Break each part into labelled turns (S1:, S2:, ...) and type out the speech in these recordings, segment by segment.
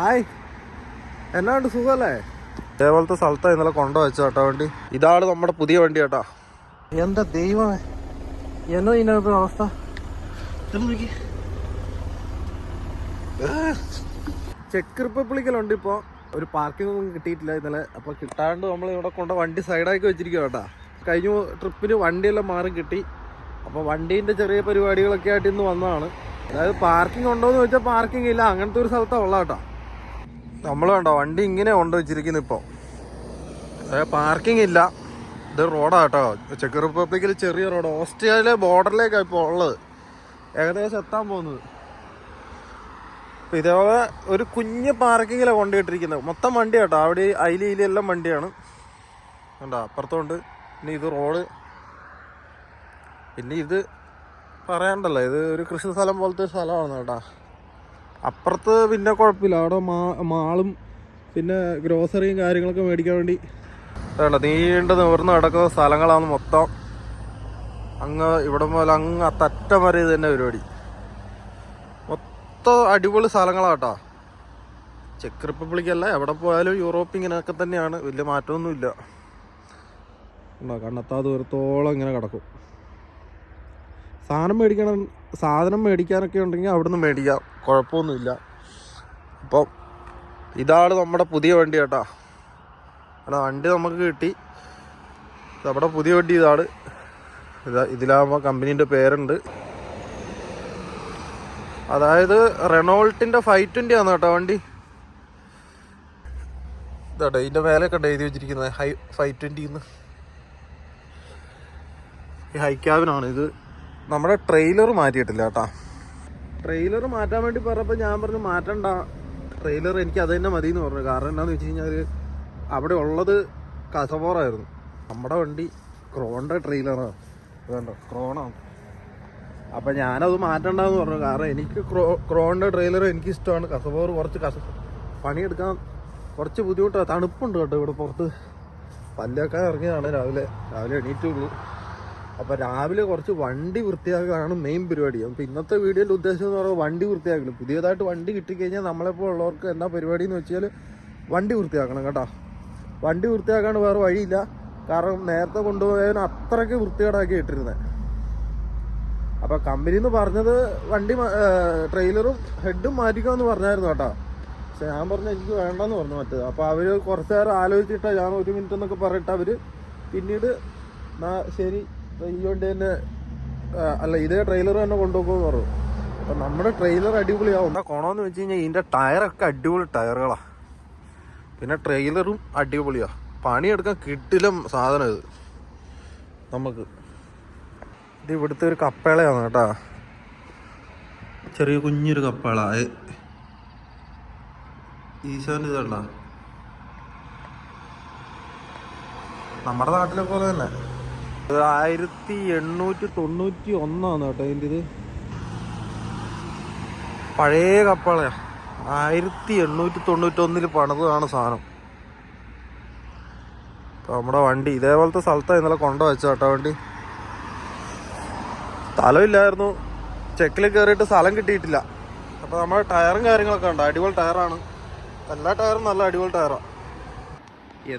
S1: ആയ് എന്നാണ്ട് സുഖല്ലേ? ഇതേപോലത്തെ സ്ഥലത്താണ് ഇന്നലെ കൊണ്ടുവച്ച കേട്ടോ വണ്ടി. ഇതാണ് നമ്മുടെ പുതിയ വണ്ടി കേട്ടാ. എന്താ ദൈവമേ, എന്നാ ഇതിനകത്ത് അവസ്ഥ നോക്കി. ചെക്ക് റിപ്പബ്ലിക്കിലുണ്ട് ഇപ്പോൾ. ഒരു പാർക്കിംഗ് ഒന്നും കിട്ടിയിട്ടില്ല ഇന്നലെ. അപ്പോൾ കിട്ടാണ്ട് നമ്മൾ ഇവിടെ കൊണ്ട് വണ്ടി സൈഡാക്കി വെച്ചിരിക്കുക കേട്ടാ. കഴിഞ്ഞ ട്രിപ്പിന് വണ്ടിയെല്ലാം മാറി കിട്ടി. അപ്പോൾ വണ്ടീൻ്റെ ചെറിയ പരിപാടികളൊക്കെ ആയിട്ട് ഇന്ന് വന്നതാണ്. അതായത് പാർക്കിംഗ് ഉണ്ടോ എന്ന് ചോദിച്ചാൽ പാർക്കിംഗ് ഇല്ല, അങ്ങനത്തെ ഒരു സ്ഥലത്താണ് ഉള്ള കേട്ടോ. നമ്മൾ കണ്ടോ വണ്ടി ഇങ്ങനെ കൊണ്ടുവച്ചിരിക്കുന്നു. ഇപ്പോൾ പാർക്കിംഗ് ഇല്ല. ഇത് റോഡാണ് കേട്ടോ. ചെക്ക് റിപ്പബ്ലിക്കിൽ ചെറിയ റോഡ്. ഓസ്ട്രേലിയ ബോർഡറിലേക്കാണ് ഇപ്പോൾ ഉള്ളത്, ഏകദേശം എത്താൻ പോകുന്നത്. അപ്പോൾ ഇതേപോലെ ഒരു കുഞ്ഞ് പാർക്കിങ്ങിലാണ് കൊണ്ടുപോയിട്ടിരിക്കുന്നത്. മൊത്തം വണ്ടി കേട്ടോ. അവിടെ അയിലെല്ലാം വണ്ടിയാണ് കണ്ടോ. അപ്പുറത്തുണ്ട്. പിന്നെ ഇത് റോഡ്. പിന്നെ ഇത് പറയാണ്ടല്ലോ, ഇത് ഒരു കൃഷി സ്ഥലം പോലത്തെ സ്ഥലമാണ് കേട്ടോ. അപ്പുറത്ത് പിന്നെ കുഴപ്പമില്ല, അവിടെ മാളും പിന്നെ ഗ്രോസറിയും കാര്യങ്ങളൊക്കെ മേടിക്കാൻ വേണ്ടി വേണ്ട നീണ്ട് നിവർന്ന് കിടക്കുന്ന സ്ഥലങ്ങളാണ് മൊത്തം. അങ്ങ് ഇവിടെ മുതൽ അങ്ങ് അറ്റം വരെ ഇത് തന്നെ പരിപാടി. മൊത്തം അടിപൊളി സ്ഥലങ്ങളാട്ടോ. ചെക്ക് റിപ്പബ്ലിക്കല്ല, എവിടെ പോയാലും യൂറോപ്പ് ഇങ്ങനെയൊക്കെ തന്നെയാണ്, വലിയ മാറ്റമൊന്നുമില്ല. കണ്ണെത്താ ദൂരത്തോളം ഇങ്ങനെ കിടക്കും. സാധനം മേടിക്കാനൊക്കെ ഉണ്ടെങ്കിൽ അവിടുന്ന് മേടിക്കാം, കുഴപ്പമൊന്നുമില്ല. അപ്പം ഇതാണ് നമ്മുടെ പുതിയ വണ്ടി കേട്ടോ. അല്ല, വണ്ടി നമുക്ക് കിട്ടി. നമ്മുടെ പുതിയ വണ്ടി ഇതാണ്. ഇതിലാകുമ്പോൾ കമ്പനീൻ്റെ പേരുണ്ട്. അതായത് റെനോൾട്ടിൻ്റെ 520 ആണ് കേട്ടോ വണ്ടി. ഇതാട്ടെ ഇതിൻ്റെ മേലൊക്കെ എഴുതി വെച്ചിരിക്കുന്നത് 520. ഈ ഹൈ ക്യാബിനാണ് ഇത്. നമ്മുടെ ട്രെയിലർ മാറ്റിയിട്ടില്ല കേട്ടോ. ട്രെയിലർ മാറ്റാൻ വേണ്ടി പറഞ്ഞപ്പോൾ ഞാൻ പറഞ്ഞു മാറ്റണ്ട, ട്രെയിലർ എനിക്ക് അത് തന്നെ മതി എന്ന് പറഞ്ഞു. കാരണം എന്താണെന്ന് വെച്ച് കഴിഞ്ഞാൽ അവിടെ ഉള്ളത് കസബോറായിരുന്നു. നമ്മുടെ വണ്ടി ക്രോണിൻ്റെ ട്രെയിലറാണ്, അതുകൊണ്ടോ ക്രോണാണ്. അപ്പം ഞാനത് മാറ്റണ്ടെന്ന് പറഞ്ഞു. കാരണം എനിക്ക് ക്രോണിൻ്റെ ട്രെയിലർ എനിക്കിഷ്ടമാണ്. കസബോർ കുറച്ച് പണിയെടുക്കാൻ കുറച്ച് ബുദ്ധിമുട്ടാണ്. തണുപ്പുണ്ട് കേട്ടോ ഇവിടെ പുറത്ത്. പല്ലൊക്കെ ഇറങ്ങിയതാണ് രാവിലെ എണീറ്റുള്ളൂ. അപ്പോൾ രാവിലെ കുറച്ച് വണ്ടി വൃത്തിയാക്കാനാണ് മെയിൻ പരിപാടി. അപ്പോൾ ഇന്നത്തെ വീഡിയോയുടെ ഉദ്ദേശം എന്ന് പറയുന്നത് വണ്ടി വൃത്തിയാക്കണം. പുതിയതായിട്ട് വണ്ടി കിട്ടിക്കഴിഞ്ഞാൽ നമ്മളെപ്പോൾ ഉള്ളവർക്ക് എന്താ പരിപാടി എന്ന് വെച്ചാൽ വണ്ടി വൃത്തിയാക്കണം കേട്ടോ. വണ്ടി വൃത്തിയാക്കാണ്ട് വേറെ വഴിയില്ല. കാരണം നേരത്തെ കൊണ്ടുപോയതിന് അത്രയ്ക്ക് വൃത്തികേടാക്കി ഇട്ടിരുന്നത്. അപ്പോൾ കമ്പനിയിൽ നിന്ന് പറഞ്ഞത് വണ്ടി ട്രെയിലറും ഹെഡും മാറ്റിക്കാമെന്ന് പറഞ്ഞായിരുന്നു കേട്ടോ. പക്ഷെ ഞാൻ പറഞ്ഞു എനിക്ക് വേണ്ടെന്ന് പറഞ്ഞു മറ്റേത്. അപ്പോൾ അവർ കുറച്ച് നേരം ആലോചിച്ചിട്ടാണ് ഞാൻ 1 മിനിറ്റ് എന്നൊക്കെ പറഞ്ഞിട്ട് അവർ പിന്നീട് ശരി ഈ വണ്ടി തന്നെ അല്ല ഇതേ ട്രെയിലർ തന്നെ കൊണ്ടുപോകുമെന്ന് പറഞ്ഞു. അപ്പം നമ്മുടെ ട്രെയിലർ അടിപൊളിയാവും. എന്താ കോണമെന്ന് വെച്ച് കഴിഞ്ഞാൽ ഇതിൻ്റെ ടയറൊക്കെ അടിപൊളി ടയറുകളാണ്. പിന്നെ ട്രെയിലറും അടിപൊളിയാണ്. പണിയെടുക്കാൻ കിട്ടിലും സാധനം ഇത് നമുക്ക്. ഇത് ഇവിടുത്തെ ഒരു കപ്പേളയാണ് കേട്ടോ. ചെറിയ കുഞ്ഞൊരു കപ്പേള. ഈശോൻ്റെ ഇതുണ്ടോ, നമ്മുടെ നാട്ടിലെ പോലെ തന്നെ. 1891 കേട്ടോ ഇതിൻ്റെ. ഇത് പഴയ കപ്പളയാണ്. 1891 പണിതാണ് സാധനം. അപ്പോൾ നമ്മുടെ വണ്ടി ഇതേപോലത്തെ സ്ഥലത്താണ് ഇന്നലെ കൊണ്ടുവച്ച കേട്ടോ വണ്ടി. സ്ഥലമില്ലായിരുന്നു, ചെക്കിൽ കയറിയിട്ട് സ്ഥലം കിട്ടിയിട്ടില്ല. അപ്പോൾ നമ്മുടെ ടയറും കാര്യങ്ങളൊക്കെ ഉണ്ട്. അടിപൊളി ടയറാണ്. എല്ലാ ടയറും നല്ല അടിപൊളി ടയറാണ്.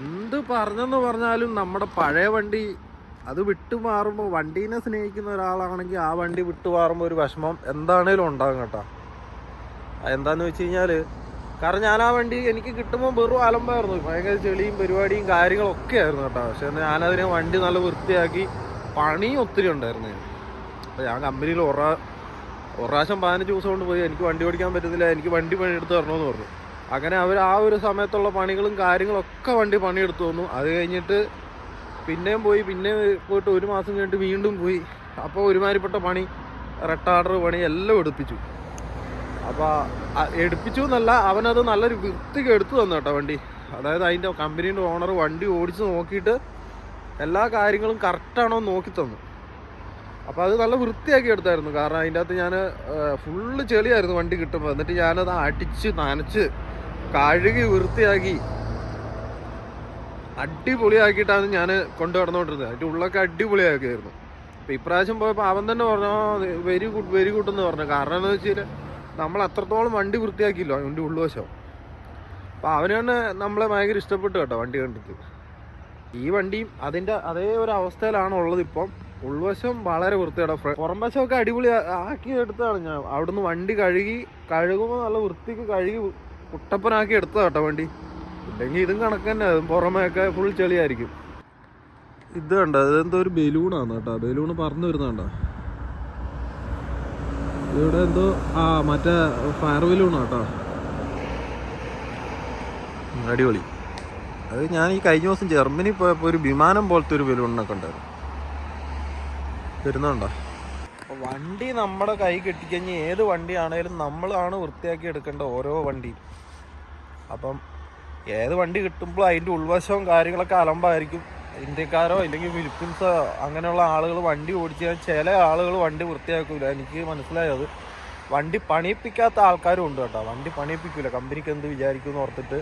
S1: എന്ത് പറഞ്ഞെന്ന് പറഞ്ഞാലും നമ്മുടെ പഴയ വണ്ടി അത് വിട്ടുമാറുമ്പോൾ, വണ്ടീനെ സ്നേഹിക്കുന്ന ഒരാളാണെങ്കിൽ ആ വണ്ടി വിട്ടുമാറുമ്പോൾ ഒരു വിഷമം എന്താണേലും ഉണ്ടാകും കേട്ടോ. എന്താണെന്ന് വെച്ച് കഴിഞ്ഞാൽ, കാരണം ഞാൻ ആ വണ്ടി എനിക്ക് കിട്ടുമ്പോൾ വെറും അലമ്പായിരുന്നു. ഭയങ്കര ചെളിയും പരിപാടിയും കാര്യങ്ങളൊക്കെ ആയിരുന്നു കേട്ടോ. പക്ഷെ ഞാനതിനെ വണ്ടി നല്ല വൃത്തിയാക്കി, പണിയും ഒത്തിരി ഉണ്ടായിരുന്നു. അപ്പോൾ ഞാൻ കമ്പനിയിൽ ഒരു പ്രാവശ്യം 15 ദിവസം കൊണ്ട് പോയി എനിക്ക് വണ്ടി ഓടിക്കാൻ പറ്റുന്നില്ല, എനിക്ക് വണ്ടി പണിയെടുത്ത് തരണമെന്ന് പറഞ്ഞു. അങ്ങനെ അവർ ആ ഒരു സമയത്തുള്ള പണികളും കാര്യങ്ങളൊക്കെ വണ്ടി പണിയെടുത്ത് തന്നു. അത് കഴിഞ്ഞിട്ട് പിന്നെയും പോയിട്ട് 1 മാസം കഴിഞ്ഞിട്ട് വീണ്ടും പോയി. അപ്പോൾ ഒരുമാതിരിപ്പെട്ട പണി, റെട്ടാർഡർ പണി എല്ലാം എടുപ്പിച്ചു. അപ്പോൾ എടുപ്പിച്ചു എന്നല്ല, അവനത് നല്ലൊരു വൃത്തിക്ക് എടുത്തു തന്നു കേട്ടോ വണ്ടി. അതായത് അതിൻ്റെ കമ്പനീൻ്റെ ഓണർ വണ്ടി ഓടിച്ച് നോക്കിയിട്ട് എല്ലാ കാര്യങ്ങളും കറക്റ്റാണോ എന്ന് നോക്കി തന്നു. അപ്പോൾ അത് നല്ല വൃത്തിയാക്കി എടുത്തായിരുന്നു. കാരണം അതിൻ്റെ അകത്ത് ഞാൻ ഫുള്ള് ചെളിയായിരുന്നു വണ്ടി കിട്ടുമ്പോൾ. എന്നിട്ട് ഞാനത് അടിച്ച് നനച്ച് കഴുകി വൃത്തിയാക്കി അടിപൊളിയാക്കിയിട്ടാണ് ഞാൻ കൊണ്ടു നടന്നുകൊണ്ടിരുന്നത്. അതിൻ്റെ ഉള്ളൊക്കെ അടിപൊളിയാക്കിയായിരുന്നു. അപ്പോൾ ഇപ്രാവശ്യം പോയപ്പോൾ അവൻ തന്നെ പറഞ്ഞു വെരി ഗുഡ് എന്ന് പറഞ്ഞു. കാരണം എന്താണെന്ന് വെച്ചാൽ നമ്മൾ അത്രത്തോളം വണ്ടി വൃത്തിയാക്കിയില്ലോ അതിൻ്റെ ഉള്ളുവശം. അപ്പോൾ അവന് തന്നെ നമ്മളെ ഭയങ്കര ഇഷ്ടപ്പെട്ടു കേട്ടോ വണ്ടി കണ്ടിട്ട്. ഈ വണ്ടിയും അതിൻ്റെ അതേ ഒരു അവസ്ഥയിലാണ് ഉള്ളത് ഇപ്പം. ഉൾവശം വളരെ വൃത്തിയാണ്, പുറം വശമൊക്കെ അടിപൊളി ആക്കി എടുത്തതാണ് ഞാൻ. അവിടുന്ന് വണ്ടി കഴുകുമ്പോൾ നല്ല വൃത്തിക്ക് കഴുകി കുട്ടപ്പനാക്കി എടുത്തതാണ് കേട്ടോ വണ്ടി. ഇല്ലെങ്കിൽ ഇതും കണക്ക് തന്നെ, പുറമേയൊക്കെ ഫുൾ ചെളിയായിരിക്കും. ഇത് കണ്ടോ, ഇതെന്തോ ഒരു ബലൂണാണ് കേട്ടോ, ബലൂണ് പറന്നു വരുന്നുണ്ടോ ഇവിടെ എന്തോ, മറ്റേ ഫയർ ബലൂണാണ് കേട്ടോ, അടിപൊളി. അത് ഞാൻ ഈ കഴിഞ്ഞ ദിവസം ജർമ്മനി പോയപ്പോൾ ഒരു വിമാനം പോലത്തെ ഒരു ബലൂണൊക്കെ ഉണ്ടായിരുന്നു, വരുന്നുണ്ടോ. വണ്ടി നമ്മുടെ കൈ കെട്ടിക്കഴിഞ്ഞ് ഏത് വണ്ടിയാണേലും നമ്മളാണ് വൃത്തിയാക്കി എടുക്കേണ്ട ഓരോ വണ്ടിയും. അപ്പം ഏത് വണ്ടി കിട്ടുമ്പോൾ അതിൻ്റെ ഉൾവശവും കാര്യങ്ങളൊക്കെ അലമ്പായിരിക്കും. ഇന്ത്യക്കാരോ ഇല്ലെങ്കിൽ ഫിലിപ്പീൻസോ അങ്ങനെയുള്ള ആളുകൾ വണ്ടി ഓടിച്ചാൽ ചില ആളുകൾ വണ്ടി വൃത്തിയാക്കില്ല. എനിക്ക് മനസ്സിലായത് വണ്ടി പണിയിപ്പിക്കാത്ത ആൾക്കാരും ഉണ്ട് കേട്ടോ. വണ്ടി പണിയിപ്പിക്കില്ല, കമ്പനിക്ക് എന്ത് വിചാരിക്കും എന്ന് ഓർത്തിട്ട്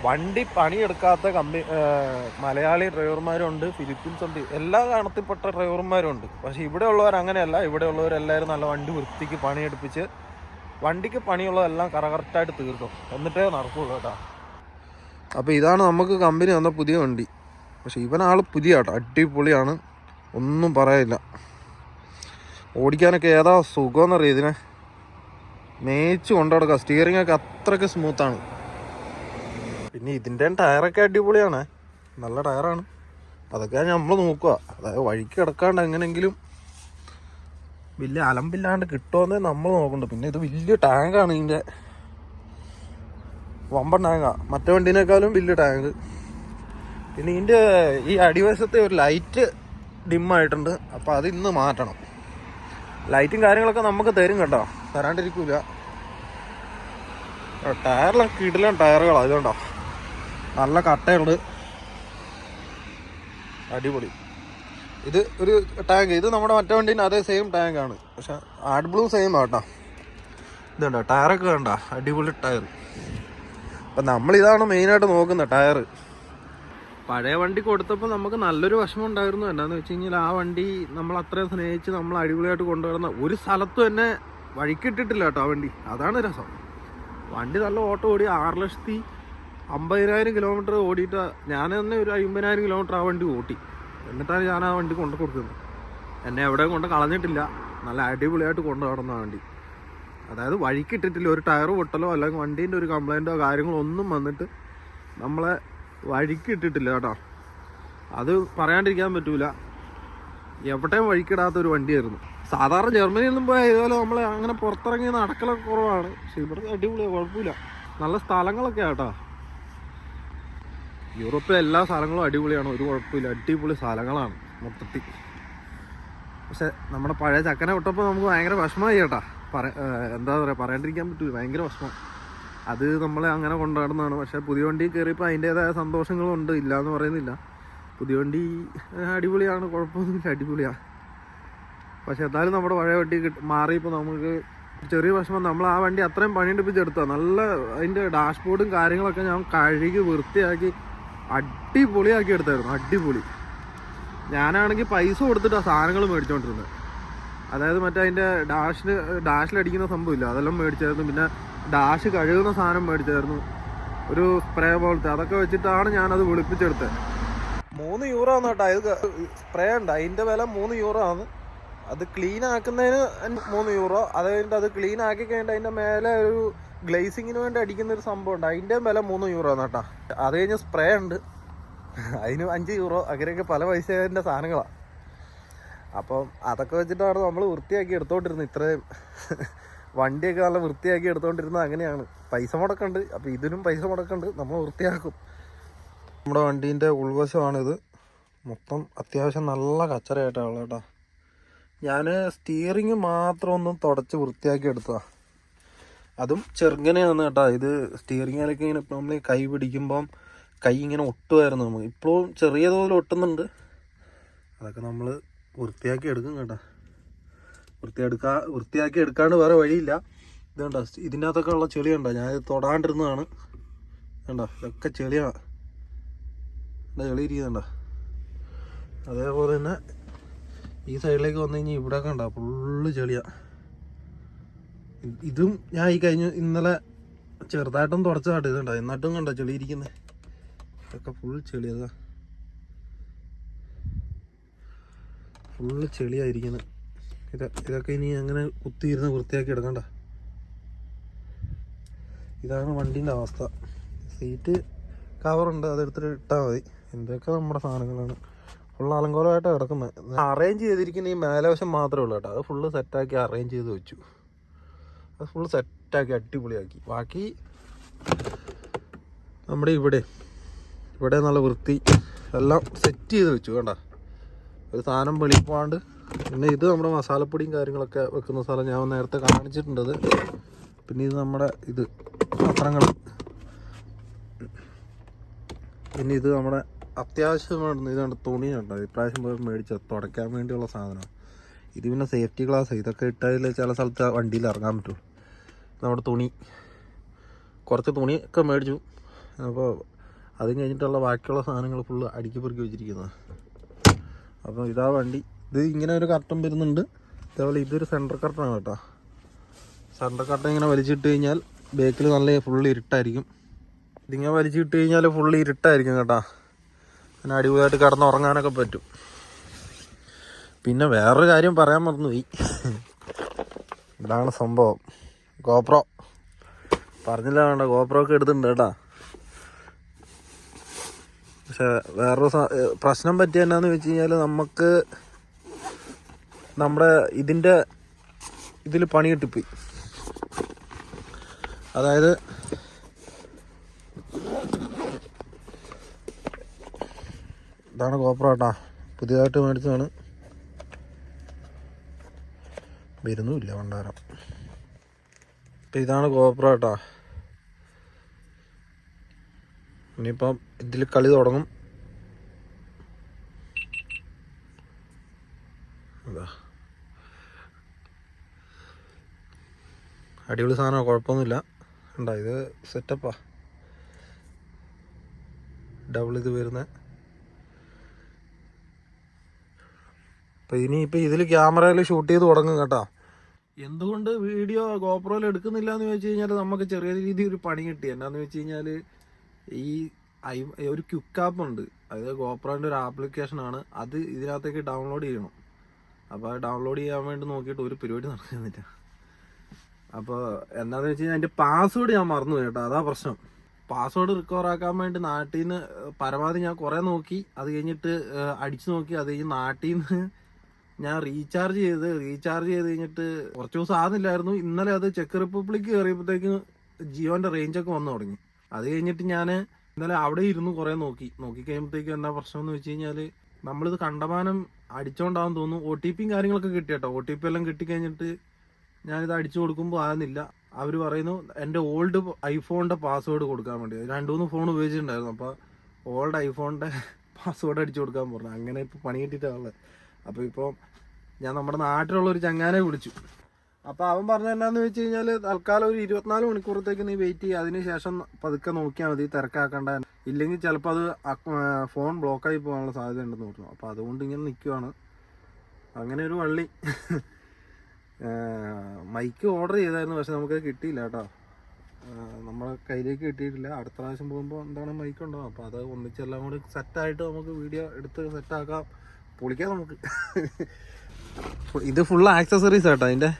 S1: വണ്ടി പണിയെടുക്കാത്ത മലയാളി ഡ്രൈവർമാരുണ്ട്, ഫിലിപ്പീൻസ് ഉണ്ട്, എല്ലാ ഗണത്തിൽപ്പെട്ട ഡ്രൈവർമാരുണ്ട്. പക്ഷേ ഇവിടെ ഉള്ളവർ അങ്ങനെയല്ല. ഇവിടെ ഉള്ളവരെല്ലാവരും നല്ല വണ്ടി വൃത്തിക്ക് പണിയെടുപ്പിച്ച് വണ്ടിക്ക് പണിയുള്ളതെല്ലാം കറക്റ്റായിട്ട് തീർക്കും, എന്നിട്ടേ നടക്കുള്ളൂ കേട്ടോ. അപ്പോൾ ഇതാണ് നമുക്ക് കമ്പനി തന്ന പുതിയ വണ്ടി. പക്ഷെ ഇവനാൾ പുതിയ കേട്ടോ, അടിപൊളിയാണ്, ഒന്നും പറയില്ല. ഓടിക്കാനൊക്കെ ഏതാ സുഖമെന്നറിയാം. ഇതിനെ മേച്ച് കൊണ്ടുനടക്കുക, സ്റ്റിയറിംഗ് ഒക്കെ അത്രയ്ക്ക് സ്മൂത്താണ്. പിന്നെ ഇതിൻ്റെ ടയറൊക്കെ അടിപൊളിയാണ്, നല്ല ടയറാണ്. അതൊക്കെ നമ്മൾ നോക്കുക, അതായത് വഴിക്ക് കിടക്കാണ്ട് എങ്ങനെയെങ്കിലും വലിയ അലമ്പില്ലാണ്ട് കിട്ടുമെന്നേ നമ്മൾ നോക്കുന്നുണ്ട്. പിന്നെ ഇത് വലിയ ടാങ്കാണ്, ഇതിൻ്റെ വമ്പൻ ടാങ്കാണ്, മറ്റേ വണ്ടീനേക്കാളും വലിയ ടാങ്ക്. പിന്നെ ഇതിൻ്റെ ഈ അടിവശത്തെ ഒരു ലൈറ്റ് ഡിമ്മായിട്ടുണ്ട്, അപ്പോൾ അത് ഇന്ന് മാറ്റണം. ലൈറ്റും കാര്യങ്ങളൊക്കെ നമുക്ക് തരും കേട്ടോ, തരാണ്ടിരിക്കൂല. ടയറിലൊക്കെ കിടിലൻ ടയറുകളാണ്, അതുകൊണ്ടോ നല്ല കട്ടയുണ്ട്, അടിപൊളി. ഇത് ഒരു ടാങ്ക്, ഇത് നമ്മുടെ മറ്റേ വണ്ടീൻ്റെ അതേ സെയിം ടാങ്കാണ്, പക്ഷെ ആഡ് ബ്ലൂ സെയിം ആട്ടോ. ഇതുണ്ടോ ടയറൊക്കെ കണ്ടോ, അടിപൊളി ടയർ. അപ്പം നമ്മളിതാണ് മെയിനായിട്ട് നോക്കുന്നത്, ടയർ. പഴയ വണ്ടി കൊടുത്തപ്പോൾ നമുക്ക് നല്ലൊരു വിഷമം ഉണ്ടായിരുന്നു. എന്താണെന്ന് വെച്ച് കഴിഞ്ഞാൽ ആ വണ്ടി നമ്മൾ അത്രയും സ്നേഹിച്ച് നമ്മൾ അടിപൊളിയായിട്ട് കൊണ്ടുവരുന്ന ഒരു സ്ഥലത്തും എന്നെ വഴിക്കിട്ടിട്ടില്ല കേട്ടോ ആ വണ്ടി. അതാണ് രസം. വണ്ടി നല്ല ഓട്ടം ഓടി 6,50,000 കിലോമീറ്റർ ഓടിയിട്ട് ഞാൻ തന്നെ ഒരു 50,000 കിലോമീറ്റർ ആ വണ്ടി ഓട്ടി. എന്നിട്ടാണ് ഞാൻ ആ വണ്ടി കൊണ്ടു കൊടുക്കുന്നത്. എന്നെ എവിടെയും കൊണ്ട് കളഞ്ഞിട്ടില്ല, നല്ല അടിപൊളിയായിട്ട് കൊണ്ടു നടന്ന വണ്ടി. അതായത് വഴിക്കിട്ടിട്ടില്ല, ഒരു ടയർ പൊട്ടലോ അല്ലെങ്കിൽ വണ്ടീൻ്റെ ഒരു കംപ്ലൈൻറ്റോ കാര്യങ്ങളോ ഒന്നും വന്നിട്ട് നമ്മളെ വഴിക്കിട്ടിട്ടില്ല കേട്ടോ. അത് പറയാണ്ടിരിക്കാൻ പറ്റൂല, എവിടെയും വഴിക്കിടാത്തൊരു വണ്ടിയായിരുന്നു. സാധാരണ ജർമ്മനിയിൽ നിന്നും പോയാൽ ഇതുപോലെ നമ്മൾ അങ്ങനെ പുറത്തിറങ്ങി നടക്കലൊക്കെ കുറവാണ്. പക്ഷെ ഇവിടെ അടിപൊളിയാണ്, കുഴപ്പമില്ല, നല്ല സ്ഥലങ്ങളൊക്കെ കേട്ടോ. യൂറോപ്പിലെ എല്ലാ സ്ഥലങ്ങളും അടിപൊളിയാണ്, ഒരു കുഴപ്പമില്ല, അടിപൊളി സ്ഥലങ്ങളാണ് മൊത്തത്തിൽ. പക്ഷെ നമ്മുടെ പഴയ ചക്കനെ വിട്ടപ്പോൾ നമുക്ക് ഭയങ്കര വിഷമമായി കേട്ടാ. എന്താ പറയുക, പറയാണ്ടിരിക്കാൻ പറ്റൂല, ഭയങ്കര വിഷമം. അത് നമ്മളെ അങ്ങനെ കൊണ്ടുനടന്നതാണ്. പക്ഷേ പുതിയ വണ്ടി കയറിയപ്പോൾ അതിൻ്റേതായ സന്തോഷങ്ങളും ഉണ്ട്, ഇല്ല എന്ന് പറയുന്നില്ല. പുതിയ വണ്ടി അടിപൊളിയാണ്, കുഴപ്പമൊന്നുമില്ല, അടിപൊളിയാണ്. പക്ഷെ എന്നാലും നമ്മുടെ പഴയ വണ്ടി മാറിയപ്പോൾ നമുക്ക് ചെറിയ വിഷമം. നമ്മൾ ആ വണ്ടി അത്രയും പണിയെടുപ്പിച്ചെടുത്താൽ നല്ല അതിൻ്റെ ഡാഷ്ബോർഡും കാര്യങ്ങളൊക്കെ ഞാൻ കഴുകി വൃത്തിയാക്കി അടിപൊളിയാക്കി എടുത്തായിരുന്നു, അടിപൊളി. ഞാനാണെങ്കിൽ പൈസ കൊടുത്തിട്ടാണ് സാധനങ്ങൾ മേടിച്ചുകൊണ്ടിരുന്നത്. അതായത് മറ്റേ അതിൻ്റെ ഡാഷിലടിക്കുന്ന സംഭവമില്ല, അതെല്ലാം മേടിച്ചായിരുന്നു. പിന്നെ ഡാഷ് കഴുകുന്ന സാധനം മേടിച്ചായിരുന്നു, ഒരു സ്പ്രേ പോലത്തെ. അതൊക്കെ വെച്ചിട്ടാണ് ഞാനത് വെളുപ്പിച്ചെടുത്തത്. 3 യൂറോ ആണ് കേട്ടോ. ഇത് സ്പ്രേ ഉണ്ട്, അതിൻ്റെ വില 3 യൂറോ ആണ്. അത് ക്ലീൻ ആക്കുന്നതിന് 3 യൂറോ. അത് കഴിഞ്ഞിട്ട് അത് ക്ലീൻ ആക്കി കഴിഞ്ഞിട്ട് അതിൻ്റെ മേലെ ഒരു ഗ്ലേസിങ്ങിന് വേണ്ടി അടിക്കുന്നൊരു സംഭവം ഉണ്ട്, അതിൻ്റെ വില 3 യൂറോ ആണ് കേട്ടോ. അത് കഴിഞ്ഞ് സ്പ്രേ ഉണ്ട്, അതിന് 5 യൂറോ. അങ്ങനെയൊക്കെ പല പൈസേൻ്റെ സാധനങ്ങളാണ്. അപ്പം അതൊക്കെ വെച്ചിട്ടാണ് നമ്മൾ വൃത്തിയാക്കി എടുത്തോണ്ടിരുന്നത്. ഇത്രയും വണ്ടിയൊക്കെ നല്ല വൃത്തിയാക്കി എടുത്തോണ്ടിരുന്നത് അങ്ങനെയാണ്. പൈസ മുടക്കുന്നുണ്ട്, അപ്പോൾ ഇതിനും പൈസ മുടക്കുന്നുണ്ട്, നമ്മൾ വൃത്തിയാക്കും. നമ്മുടെ വണ്ടീൻ്റെ ഉൾവശമാണിത്. മൊത്തം അത്യാവശ്യം നല്ല കച്ചറയായിട്ടാണ് കേട്ടോ. ഞാൻ സ്റ്റിയറിങ് മാത്രം ഒന്ന് തുടച്ച് വൃത്തിയാക്കി എടുത്തതാണ്, അതും ചെറുങ്ങനെയാണ് കേട്ടോ. ഇത് സ്റ്റിയറിങ്ങിലൊക്കെ ഇങ്ങനെ ഇപ്പം നമ്മൾ കൈ പിടിക്കുമ്പം കൈ ഇങ്ങനെ ഒട്ടുമായിരുന്നു. നമുക്ക് ഇപ്പോഴും ചെറിയ തോതിൽ ഒട്ടുന്നുണ്ട്. അതൊക്കെ നമ്മൾ വൃത്തിയാക്കി എടുക്കും കേട്ടോ. വൃത്തിയാക്കി എടുക്കാണ്ട് വേറെ വഴിയില്ല. ഇത് കണ്ടോ, ഇതിൻ്റെ അകത്തൊക്കെ ഉള്ള ചെളിയുണ്ടോ, ഞാനിത് തൊടാണ്ടിരുന്നതാണ്. കണ്ടോ, ഇതൊക്കെ ചെളിയാണ്, ചെളി ഇരിക്കുന്നുണ്ടോ. അതേപോലെ തന്നെ ഈ സൈഡിലേക്ക് വന്നു കഴിഞ്ഞാൽ ഇവിടെയൊക്കെ ഉണ്ടോ, ഫുള്ള് ചെളിയാണ്. ഇതും ഞാൻ ഇന്നലെ ചെറുതായിട്ടും തുടച്ചാട്ട് ഇതുണ്ടോ, എന്നിട്ടും കണ്ടോ ചെളി ഇരിക്കുന്നത്. ഇതൊക്കെ ഫുൾ ചെളി, അതാ ഫുള്ള് ചെളിയായിരിക്കുന്നത്. ഇതൊക്കെ ഇനി അങ്ങനെ കുത്തിയിരുന്ന് വൃത്തിയാക്കി എടുക്കണ്ട. ഇതാണ് വണ്ടീൻ്റെ അവസ്ഥ. സീറ്റ് കവറുണ്ട്, അതെടുത്തിട്ട് ഇട്ടാൽ മതി. എന്തൊക്കെ നമ്മുടെ സാധനങ്ങളാണ് ഫുള്ള് അലങ്കോലമായിട്ടാണ് കിടക്കുന്നത്. അറേഞ്ച് ചെയ്തിരിക്കുന്ന ഈ മേലവശം മാത്രമേ ഉള്ളൂ കേട്ടോ. അത് ഫുള്ള് സെറ്റാക്കി അറേഞ്ച് ചെയ്ത് വെച്ചു. അത് ഫുള്ള് സെറ്റാക്കി അടിപൊളിയാക്കി. ബാക്കി നമ്മുടെ ഇവിടെ നല്ല വൃത്തി എല്ലാം സെറ്റ് ചെയ്ത് വെച്ചു. വേണ്ട ഒരു സാധനം വെളിപ്പോണ്ട്. പിന്നെ ഇത് നമ്മുടെ മസാലപ്പൊടിയും കാര്യങ്ങളൊക്കെ വെക്കുന്ന സ്ഥലം ഞാൻ നേരത്തെ കാണിച്ചിട്ടുണ്ടത്. പിന്നെ ഇത് നമ്മുടെ പത്രങ്ങൾ. പിന്നെ ഇത് നമ്മുടെ അത്യാവശ്യമാണ്. ഇതാണ് തുണിയുണ്ട്, ഇപ്രാവശ്യം പോയി മേടിച്ചത് തുടയ്ക്കാൻ വേണ്ടിയുള്ള സാധനമാണ്. ഇത് പിന്നെ സേഫ്റ്റി ഗ്ലാസ്. ഇതൊക്കെ ഇട്ടാൽ ചില സ്ഥലത്ത് വണ്ടിയിൽ ഇറങ്ങാൻ പറ്റുള്ളൂ. നമ്മുടെ തുണി, കുറച്ച് തുണിയൊക്കെ മേടിച്ചു. അപ്പോൾ അത് കഴിഞ്ഞിട്ടുള്ള ബാക്കിയുള്ള സാധനങ്ങൾ ഫുള്ള് അടുക്കി പെറുക്കി വെച്ചിരിക്കുന്നത്. അപ്പോൾ ഇതാ വണ്ടി. ഇത് ഇങ്ങനെ ഒരു കർട്ടൻ വരുന്നുണ്ട്. അതേപോലെ ഇതൊരു സെൻറ്റർ കർട്ടനാണ് കേട്ടോ. സെൻറ്റർ കർട്ടൻ ഇങ്ങനെ വലിച്ചിട്ട് കഴിഞ്ഞാൽ ബേക്കിൽ നല്ല ഫുള്ള് ഇരുട്ടായിരിക്കും. ഇതിങ്ങനെ വലിച്ചിട്ട് കഴിഞ്ഞാൽ ഫുള്ള് ഇരുട്ടായിരിക്കും കേട്ടോ. അങ്ങനെ അടിപൊളിയായിട്ട് കിടന്നുറങ്ങാനൊക്കെ പറ്റും. പിന്നെ വേറൊരു കാര്യം പറയാൻ മറന്നുപോയി. ഇതാണ് സംഭവം, ഗോപ്രോ. പറഞ്ഞില്ല വേണ്ട, ഗോപ്രോ ഒക്കെ എടുത്തിട്ടുണ്ട് കേട്ടോ. പക്ഷെ വേറൊരു പ്രശ്നം പറ്റിയ എന്നാന്ന് വെച്ച് കഴിഞ്ഞാൽ നമുക്ക് നമ്മുടെ ഇതിൽ പണി കിട്ടിപ്പോയി. അതായത് ഇതാണ് ഗോപ്രോ കേട്ടോ, പുതിയതായിട്ട് മേടിച്ചതാണ്. വരുന്നുമില്ല ഭണ്ഡാരം. ഇപ്പം ഇതാണ് ഗോപ്രോ കേട്ടോ. ഇനിയിപ്പം ഇതിൽ കളി തുടങ്ങും. അതാ അടിപൊളി സാധനമാണ്, കുഴപ്പമൊന്നുമില്ല. ഉണ്ടോ, ഇത് സെറ്റപ്പാ. ഡബിൾ ഇത് വരുന്നത്. അപ്പം ഇനിയിപ്പോൾ ഇതിൽ ക്യാമറയിൽ ഷൂട്ട് ചെയ്ത് തുടങ്ങും കേട്ടോ. എന്തുകൊണ്ട് വീഡിയോ ഗോപ്രോയിൽ എടുക്കുന്നില്ല എന്ന് ചോദിച്ചു കഴിഞ്ഞാൽ നമുക്ക് ചെറിയ രീതിയിൽ ഒരു പണി കിട്ടി. എന്നാന്ന് വെച്ച് കഴിഞ്ഞാൽ ഒരു ക്വിക്ക് ആപ്പ് ഉണ്ട്. അതായത് ഗോപ്രോൻ്റെ ഒരു ആപ്ലിക്കേഷനാണ്. അത് ഇതിനകത്തേക്ക് ഡൗൺലോഡ് ചെയ്യണം. അപ്പോൾ അത് ഡൗൺലോഡ് ചെയ്യാൻ വേണ്ടി നോക്കിയിട്ട് ഒരു പരിപാടി നടക്കുന്നില്ല. അപ്പോൾ എന്താണെന്ന് വെച്ച് കഴിഞ്ഞാൽ അതിൻ്റെ പാസ്വേഡ് ഞാൻ മറന്നു കേട്ടോ. അതാ പ്രശ്നം. പാസ്വേഡ് റിക്കവർ ആക്കാൻ വേണ്ടി നാട്ടിൽ നിന്ന് പരമാവധി ഞാൻ കുറേ നോക്കി. അത് കഴിഞ്ഞിട്ട് അടിച്ചു നോക്കി. അത് കഴിഞ്ഞ് നാട്ടിൽ നിന്ന് ഞാൻ റീചാർജ് ചെയ്ത് കഴിഞ്ഞിട്ട് കുറച്ച് ദിവസം ആകുന്നില്ലായിരുന്നു. ഇന്നലെ അത് ചെക്ക് റിപ്പബ്ലിക്ക് കയറിയപ്പോഴത്തേക്ക് ജിയോൻ്റെ റേഞ്ചൊക്കെ വന്നു തുടങ്ങി. അത് കഴിഞ്ഞിട്ട് ഞാൻ ഇന്നലെ അവിടെ ഇരുന്ന് കുറേ നോക്കി കഴിയുമ്പോഴത്തേക്കും എന്താ പ്രശ്നം എന്ന് വെച്ച് കഴിഞ്ഞാൽ നമ്മളിത് കണ്ടമാനം അടിച്ചോണ്ടാവും തോന്നുന്നു. OTPയും കാര്യങ്ങളൊക്കെ കിട്ടി കേട്ടോ. OTP എല്ലാം കിട്ടിക്കഴിഞ്ഞിട്ട് ഞാനിത് അടിച്ചു കൊടുക്കുമ്പോൾ ആകുന്നില്ല. അവർ പറയുന്നു എൻ്റെ ഓൾഡ് ഐഫോണിൻ്റെ പാസ്വേഡ് കൊടുക്കാൻ വേണ്ടി. 2-3 ഫോൺ ഉപയോഗിച്ചിട്ടുണ്ടായിരുന്നു. അപ്പോൾ ഓൾഡ് ഐഫോണിൻ്റെ പാസ്വേഡ് അടിച്ചു കൊടുക്കാൻ പറഞ്ഞു. അങ്ങനെ ഇപ്പോൾ പണി കിട്ടിയിട്ടാണുള്ളത്. അപ്പോൾ ഇപ്പോൾ ഞാൻ നമ്മുടെ നാട്ടിലുള്ളൊരു ചങ്ങാനെ വിളിച്ചു. അപ്പോൾ അവൻ പറഞ്ഞത് എന്നാന്ന് വെച്ച് കഴിഞ്ഞാൽ തൽക്കാലം ഒരു 24 മണിക്കൂറത്തേക്ക് നീ വെയിറ്റ് ചെയ്യുക. അതിന് ശേഷം പതുക്കെ നോക്കിയാൽ മതി, തിരക്കാക്കണ്ട. ഇല്ലെങ്കിൽ ചിലപ്പോൾ അത് ഫോൺ ബ്ലോക്കായി പോകാനുള്ള സാധ്യത ഉണ്ടെന്ന് പറഞ്ഞു. അപ്പോൾ അതുകൊണ്ട് ഇങ്ങനെ നിൽക്കുവാണ്. അങ്ങനെ ഒരു വള്ളി. മൈക്ക് ഓർഡർ ചെയ്തായിരുന്നു, പക്ഷെ നമുക്കത് കിട്ടിയില്ല കേട്ടോ. നമ്മളെ കയ്യിലേക്ക് കിട്ടിയിട്ടില്ല. അടുത്ത പ്രാവശ്യം പോകുമ്പോൾ എന്താണ് മൈക്ക് ഉണ്ടാവും. അപ്പോൾ അത് ഒന്നിച്ചെല്ലാം കൂടി സെറ്റായിട്ട് നമുക്ക് വീഡിയോ എടുത്ത് സെറ്റാക്കാം, പൊളിക്കാം നമുക്ക്. ഇത് ഫുൾ ആക്സസറീസ് കേട്ടോ. അതിൻ്റെ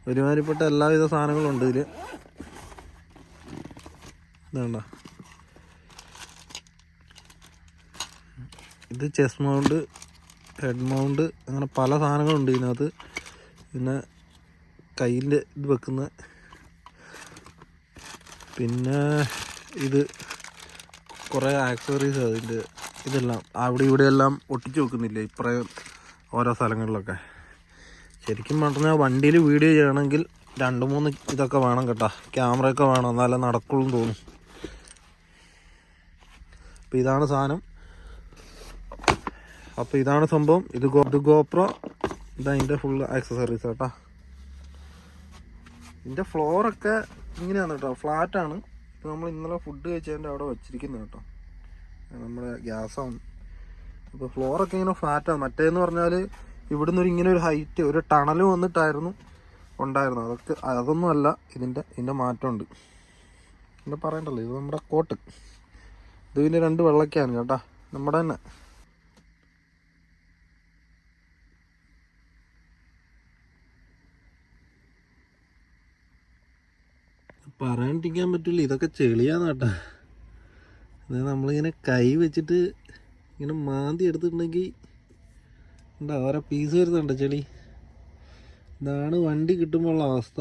S1: ഒരുമാതിരിപ്പെട്ട എല്ലാവിധ സാധനങ്ങളും ഉണ്ട് ഇതിൽ. ഇതുണ്ട, ഇത് ചെസ്റ്റ് മൗണ്ട്, ഹെഡ് മൗണ്ട്, അങ്ങനെ പല സാധനങ്ങളുണ്ട് ഇതിനകത്ത്. പിന്നെ കയ്യിൻ്റെ ഇത് വെക്കുന്ന, പിന്നെ ഇത് കുറേ ആക്സസറീസ്. അതിൻ്റെ ഇതെല്ലാം അവിടെ ഇവിടെ എല്ലാം ഒട്ടിച്ച് വെക്കുന്നില്ലേ ഇപ്പറയും ഓരോ സ്ഥലങ്ങളിലൊക്കെ. ശരിക്കും പറഞ്ഞാൽ വണ്ടിയിൽ വീഡിയോ ചെയ്യണമെങ്കിൽ 2-3 ഇതൊക്കെ വേണം കേട്ടോ. ക്യാമറയൊക്കെ വേണം, എന്നാലേ നടക്കുള്ളൂ എന്ന് തോന്നും. അപ്പം ഇതാണ് സാധനം. അപ്പോൾ ഇതാണ് സംഭവം. ഇത് ഗോപ്രോ. ഇതതിൻ്റെ ഫുൾ ആക്സസറീസ് കേട്ടോ. ഇതിൻ്റെ ഫ്ലോറൊക്കെ ഇങ്ങനെയാണ് കേട്ടോ, ഫ്ലാറ്റാണ്. ഇപ്പോൾ നമ്മൾ ഇന്നലെ ഫുഡ് കഴിച്ചതിൻ്റെ അവിടെ വെച്ചിരിക്കുന്നത് കേട്ടോ, നമ്മുടെ ഗ്യാസാണ്. അപ്പോൾ ഫ്ലോറൊക്കെ ഇങ്ങനെ ഫ്ലാറ്റാണ്. മറ്റേന്ന് പറഞ്ഞാൽ ഇവിടുന്ന് ഇങ്ങനെ ഒരു ഹൈറ്റ്, ഒരു ടണൽ വന്നിട്ടായിരുന്നു ഉണ്ടായിരുന്നു. അതൊന്നും അല്ല, ഇതിൻ്റെ മാറ്റമുണ്ട്. പിന്നെ പറയണ്ടല്ലോ, ഇത് നമ്മുടെ കോട്ട്. ഇത് പിന്നെ 2 വെള്ളക്കാണ് കേട്ടോ, നമ്മുടെ തന്നെ. പറയാണ്ടിരിക്കാൻ പറ്റില്ല, ഇതൊക്കെ ചെളിയാന്ന് കേട്ടാ. അതായത് നമ്മളിങ്ങനെ കൈ വെച്ചിട്ട് ഇങ്ങനെ മാന്തി എടുത്തിട്ടുണ്ടെങ്കിൽ എന്താ ഓരോ പീസ് വരുന്നുണ്ട് ചെളി. ഇതാണ് വണ്ടി കിട്ടുമ്പോഴുള്ള അവസ്ഥ.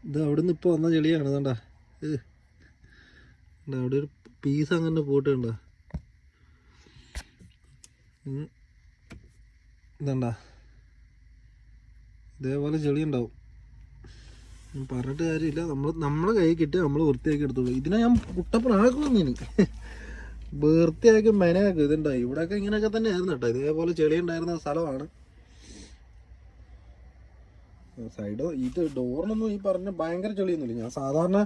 S1: ഇത് അവിടെ നിന്ന് ഇപ്പോൾ വന്ന ചെളിയാണ്. ഇതാണ്ടാ, അവിടെ ഒരു പീസ് അങ്ങനെ പോയിട്ടുണ്ടോ. ഇതാണ്ടാ, ഇതേപോലെ ചെളി ഉണ്ടാവും. പറഞ്ഞിട്ട് കാര്യമില്ല, നമ്മളെ കൈ കിട്ടി നമ്മൾ വൃത്തിയാക്കി എടുത്തോളൂ. ഇതിനെ ഞാൻ കുട്ടപ്പനാക്കുമെന്നിനി വൃത്തിയാക്കി മെനയാക്കും. ഇതുണ്ടായി ഇവിടെയൊക്കെ ഇങ്ങനെയൊക്കെ തന്നെ ആയിരുന്നു കേട്ടോ. ഇതേപോലെ ചെളി ഉണ്ടായിരുന്ന സ്ഥലമാണ്. സൈഡ് ഇത് ഡോറിനൊന്നും ഈ പറഞ്ഞ ഭയങ്കര ചെളിയൊന്നുമില്ല. ഞാൻ സാധാരണ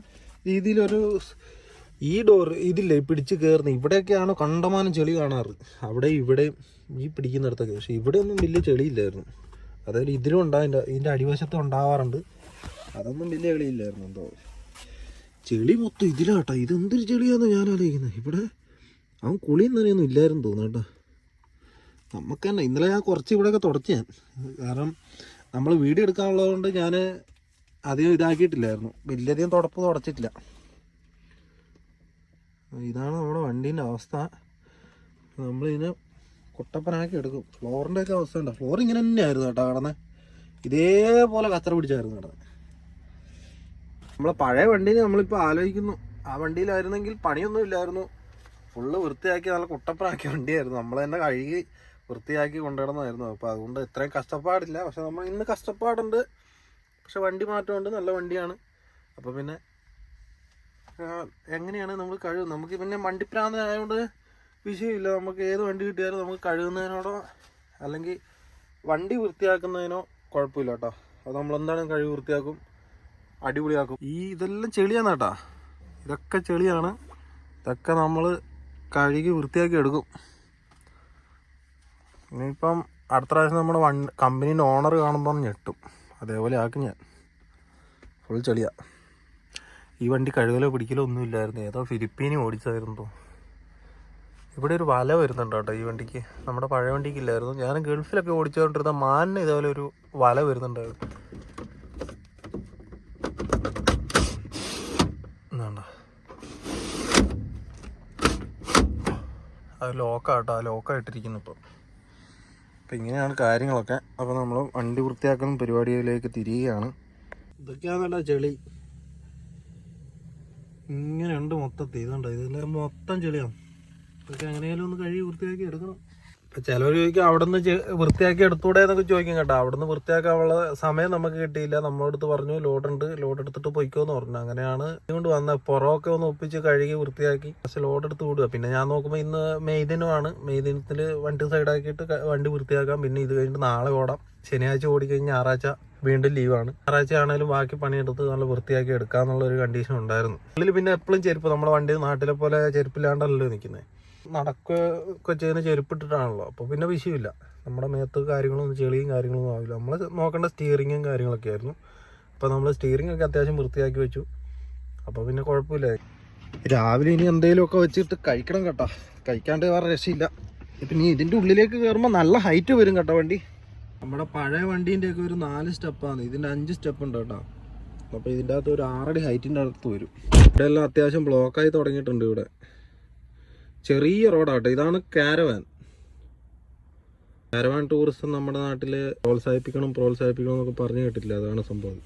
S1: രീതിയിലൊരു ഈ ഡോർ ഇതില്ലേ പിടിച്ച് കയറുന്ന ഇവിടെയൊക്കെയാണ് കണ്ടമാനം ചെളി കാണാറ്. അവിടെ ഇവിടെ ഈ പിടിക്കുന്നിടത്തൊക്കെ. പക്ഷെ ഇവിടെ ഒന്നും വലിയ ചെളിയില്ലായിരുന്നു. അതായത് ഇതിലും ഇതിൻ്റെ അടിവശത്തും ഉണ്ടാവാറുണ്ട്. അതൊന്നും വലിയ ചെളിയില്ലായിരുന്നു. എന്തോ ചെളി മൊത്തം ഇതിലാട്ടോ. ഇതെന്തൊരു ചെളിയാണെന്ന് ഞാൻ ആലോചിക്കുന്നത്. ഇവിടെ അവൻ കുളിയും നനയൊന്നും ഇല്ലായിരുന്നു തോന്നുന്നു കേട്ടോ. നമുക്ക് തന്നെ ഇന്നലെ ഞാൻ കുറച്ച് ഇവിടെയൊക്കെ തുടച്ച് ഞാൻ. കാരണം നമ്മൾ വീഡിയോ എടുക്കാനുള്ളത് കൊണ്ട് ഞാൻ അധികം ഇതാക്കിയിട്ടില്ലായിരുന്നു. വലിയധികം തുടച്ചിട്ടില്ല. ഇതാണ് നമ്മുടെ വണ്ടീൻ്റെ അവസ്ഥ. നമ്മളിതിനെ കുട്ടപ്പനാക്കി എടുക്കും. ഫ്ലോറിൻ്റെയൊക്കെ അവസ്ഥ ഉണ്ടോ? ഫ്ലോർ ഇങ്ങനെ തന്നെയായിരുന്നു കേട്ടോ കിടന്നത്. ഇതേപോലെ കച്ചറ പിടിച്ചായിരുന്നു കിടന്നത്. നമ്മളെ പഴയ വണ്ടീനെ നമ്മളിപ്പോൾ ആലോചിക്കുന്നു. ആ വണ്ടിയിലായിരുന്നെങ്കിൽ പണിയൊന്നും ഇല്ലായിരുന്നു. ഫുള്ള് വൃത്തിയാക്കി നല്ല കുട്ടപ്പനാക്കിയ വണ്ടിയായിരുന്നു. നമ്മൾ തന്നെ കഴുകി വൃത്തിയാക്കി കൊണ്ടുവരുന്നതായിരുന്നു. അപ്പോൾ അതുകൊണ്ട് ഇത്രയും കഷ്ടപ്പാടില്ല. പക്ഷെ നമ്മൾ ഇന്ന് കഷ്ടപ്പാടുണ്ട്. പക്ഷെ വണ്ടി മാറ്റമുണ്ട്, നല്ല വണ്ടിയാണ്. അപ്പോൾ പിന്നെ എങ്ങനെയാണ് നമ്മൾ കഴുകും? നമുക്ക് പിന്നെ വണ്ടിപ്രാന്തനായതുകൊണ്ട് വിഷയമില്ല. നമുക്ക് ഏത് വണ്ടി കിട്ടിയാലും നമുക്ക് കഴുകുന്നതിനോടോ അല്ലെങ്കിൽ വണ്ടി വൃത്തിയാക്കുന്നതിനോ കുഴപ്പമില്ല കേട്ടോ. അത് നമ്മളെന്തായാലും കഴുകി വൃത്തിയാക്കും, അടിപൊളിയാക്കും. ഇതെല്ലാം ചെളിയാണ് കേട്ടോ. ഇതൊക്കെ ചെളിയാണ്. ഇതൊക്കെ നമ്മൾ കഴുകി വൃത്തിയാക്കി എടുക്കും. ഇനിയിപ്പം അടുത്ത പ്രാവശ്യം നമ്മുടെ കമ്പനീൻ്റെ ഓണർ കാണുമ്പോൾ ഞെട്ടും. അതേപോലെ ആക്കും ഞാൻ. ഫുൾ ചെളിയാണ്. ഈ വണ്ടി കഴുകലോ പിടിക്കലോ ഒന്നുമില്ലായിരുന്നു. ഏതോ ഫിലിപ്പീനി ഓടിച്ചായിരുന്നു. ഇവിടെ ഒരു വല വരുന്നുണ്ട് കേട്ടോ ഈ വണ്ടിക്ക്. നമ്മുടെ പഴയ വണ്ടിക്ക് ഇല്ലായിരുന്നു. ഞാൻ ഗൾഫിലൊക്കെ ഓടിച്ചുകൊണ്ടിരുന്ന മാനിന് ഇതേപോലെ ഒരു വല വരുന്നുണ്ടായിരുന്നു. എന്താ അത് ലോക്കാട്ടോ. ലോക്കായിട്ടിരിക്കുന്നു ഇപ്പോൾ. അപ്പം ഇങ്ങനെയാണ് കാര്യങ്ങളൊക്കെ. അപ്പോൾ നമ്മൾ വണ്ടി വൃത്തിയാക്കുന്ന പരിപാടിയിലേക്ക് തിരിയുകയാണ്. ഇതൊക്കെയാണെടാ ചെളി. ഇങ്ങനെയുണ്ട് മൊത്തത്തിൽ. ഇതുണ്ടോ, ഇതെല്ലാം മൊത്തം ചെളിയാണ്. ഇതൊക്കെ എങ്ങനെയാലും ഒന്ന് കഴുകി വൃത്തിയാക്കി എടുക്കണം. ഇപ്പം ചിലവർ ചോദിക്കും അവിടെ നിന്ന് വൃത്തിയാക്കി എടുത്തൂടെ എന്നൊക്കെ ചോദിക്കും കേട്ടോ. അവിടെ നിന്ന് വൃത്തിയാക്കാനുള്ള സമയം നമുക്ക് കിട്ടിയില്ല. നമ്മളടുത്ത് പറഞ്ഞു ലോഡ് എടുത്തിട്ട് പൊയ്ക്കോന്ന് പറഞ്ഞു. അങ്ങനെയാണ് ഇതുകൊണ്ട് വന്നത്. പുറമൊക്കെ ഒന്ന് ഒപ്പിച്ച് കഴുകി വൃത്തിയാക്കി പക്ഷെ ലോഡ് എടുത്ത് വിടുക. പിന്നെ ഞാൻ നോക്കുമ്പോൾ ഇന്ന് മെയ് ദിനമാണ്. മെയ് ദിനത്തിൽ വണ്ടി സൈഡാക്കിയിട്ട് വണ്ടി വൃത്തിയാക്കാം. പിന്നെ ഇത് കഴിഞ്ഞിട്ട് നാളെ ഓടാം. ശനിയാഴ്ച ഓടിക്കഴിഞ്ഞ് ഞായറാഴ്ച വീണ്ടും ലീവാണ്. ഞായറാഴ്ച ആണെങ്കിലും ബാക്കി പണിയെടുത്ത് നല്ല വൃത്തിയാക്കി എടുക്കാന്നുള്ള ഒരു കണ്ടീഷൻ ഉണ്ടായിരുന്നു. ഉള്ളിൽ പിന്നെ എപ്പോഴും ചെരുപ്പ്, നമ്മുടെ വണ്ടി നാട്ടിലെ പോലെ ചെരുപ്പില്ലാണ്ടല്ലോ നിൽക്കുന്നത്. നടക്കുകയൊക്കെ ചെയ്യുന്ന ചെരുപ്പിട്ടിട്ടാണല്ലോ. അപ്പോൾ പിന്നെ വിഷയമില്ല. നമ്മുടെ മേത്ത് കാര്യങ്ങളൊന്നും ചെളിയും കാര്യങ്ങളൊന്നും ആവില്ല. നമ്മൾ നോക്കേണ്ട സ്റ്റിയറിങ്ങും കാര്യങ്ങളൊക്കെ ആയിരുന്നു. അപ്പോൾ നമ്മൾ സ്റ്റിയറിംഗ് ഒക്കെ അത്യാവശ്യം വൃത്തിയാക്കി വെച്ചു. അപ്പോൾ പിന്നെ കുഴപ്പമില്ല. രാവിലെ ഇനി എന്തെങ്കിലുമൊക്കെ വെച്ചിട്ട് കഴിക്കണം കേട്ടോ. കഴിക്കാണ്ട് വേറെ രക്ഷയില്ല. ഇപ്പം ഇനി ഇതിൻ്റെ ഉള്ളിലേക്ക് കയറുമ്പോൾ നല്ല ഹൈറ്റ് വരും കേട്ടോ വണ്ടി. നമ്മുടെ പഴയ വണ്ടീൻ്റെയൊക്കെ ഒരു 4 സ്റ്റെപ്പാണ്. ഇതിൻ്റെ 5 സ്റ്റെപ്പ് ഉണ്ട് കേട്ടോ. അപ്പോൾ ഇതിൻ്റെ അകത്ത് ഒരു 6 അടി ഹൈറ്റിൻ്റെ അടുത്ത് വരും. ഇവിടെ എല്ലാം അത്യാവശ്യം ബ്ലോക്കായി തുടങ്ങിയിട്ടുണ്ട്. ഇവിടെ ചെറിയ റോഡാട്ടോ. ഇതാണ് കാരവാൻ ടൂറിസം നമ്മുടെ നാട്ടിൽ പ്രോത്സാഹിപ്പിക്കണം എന്നൊക്കെ പറഞ്ഞു കേട്ടില്ല. അതാണ് സംഭവം.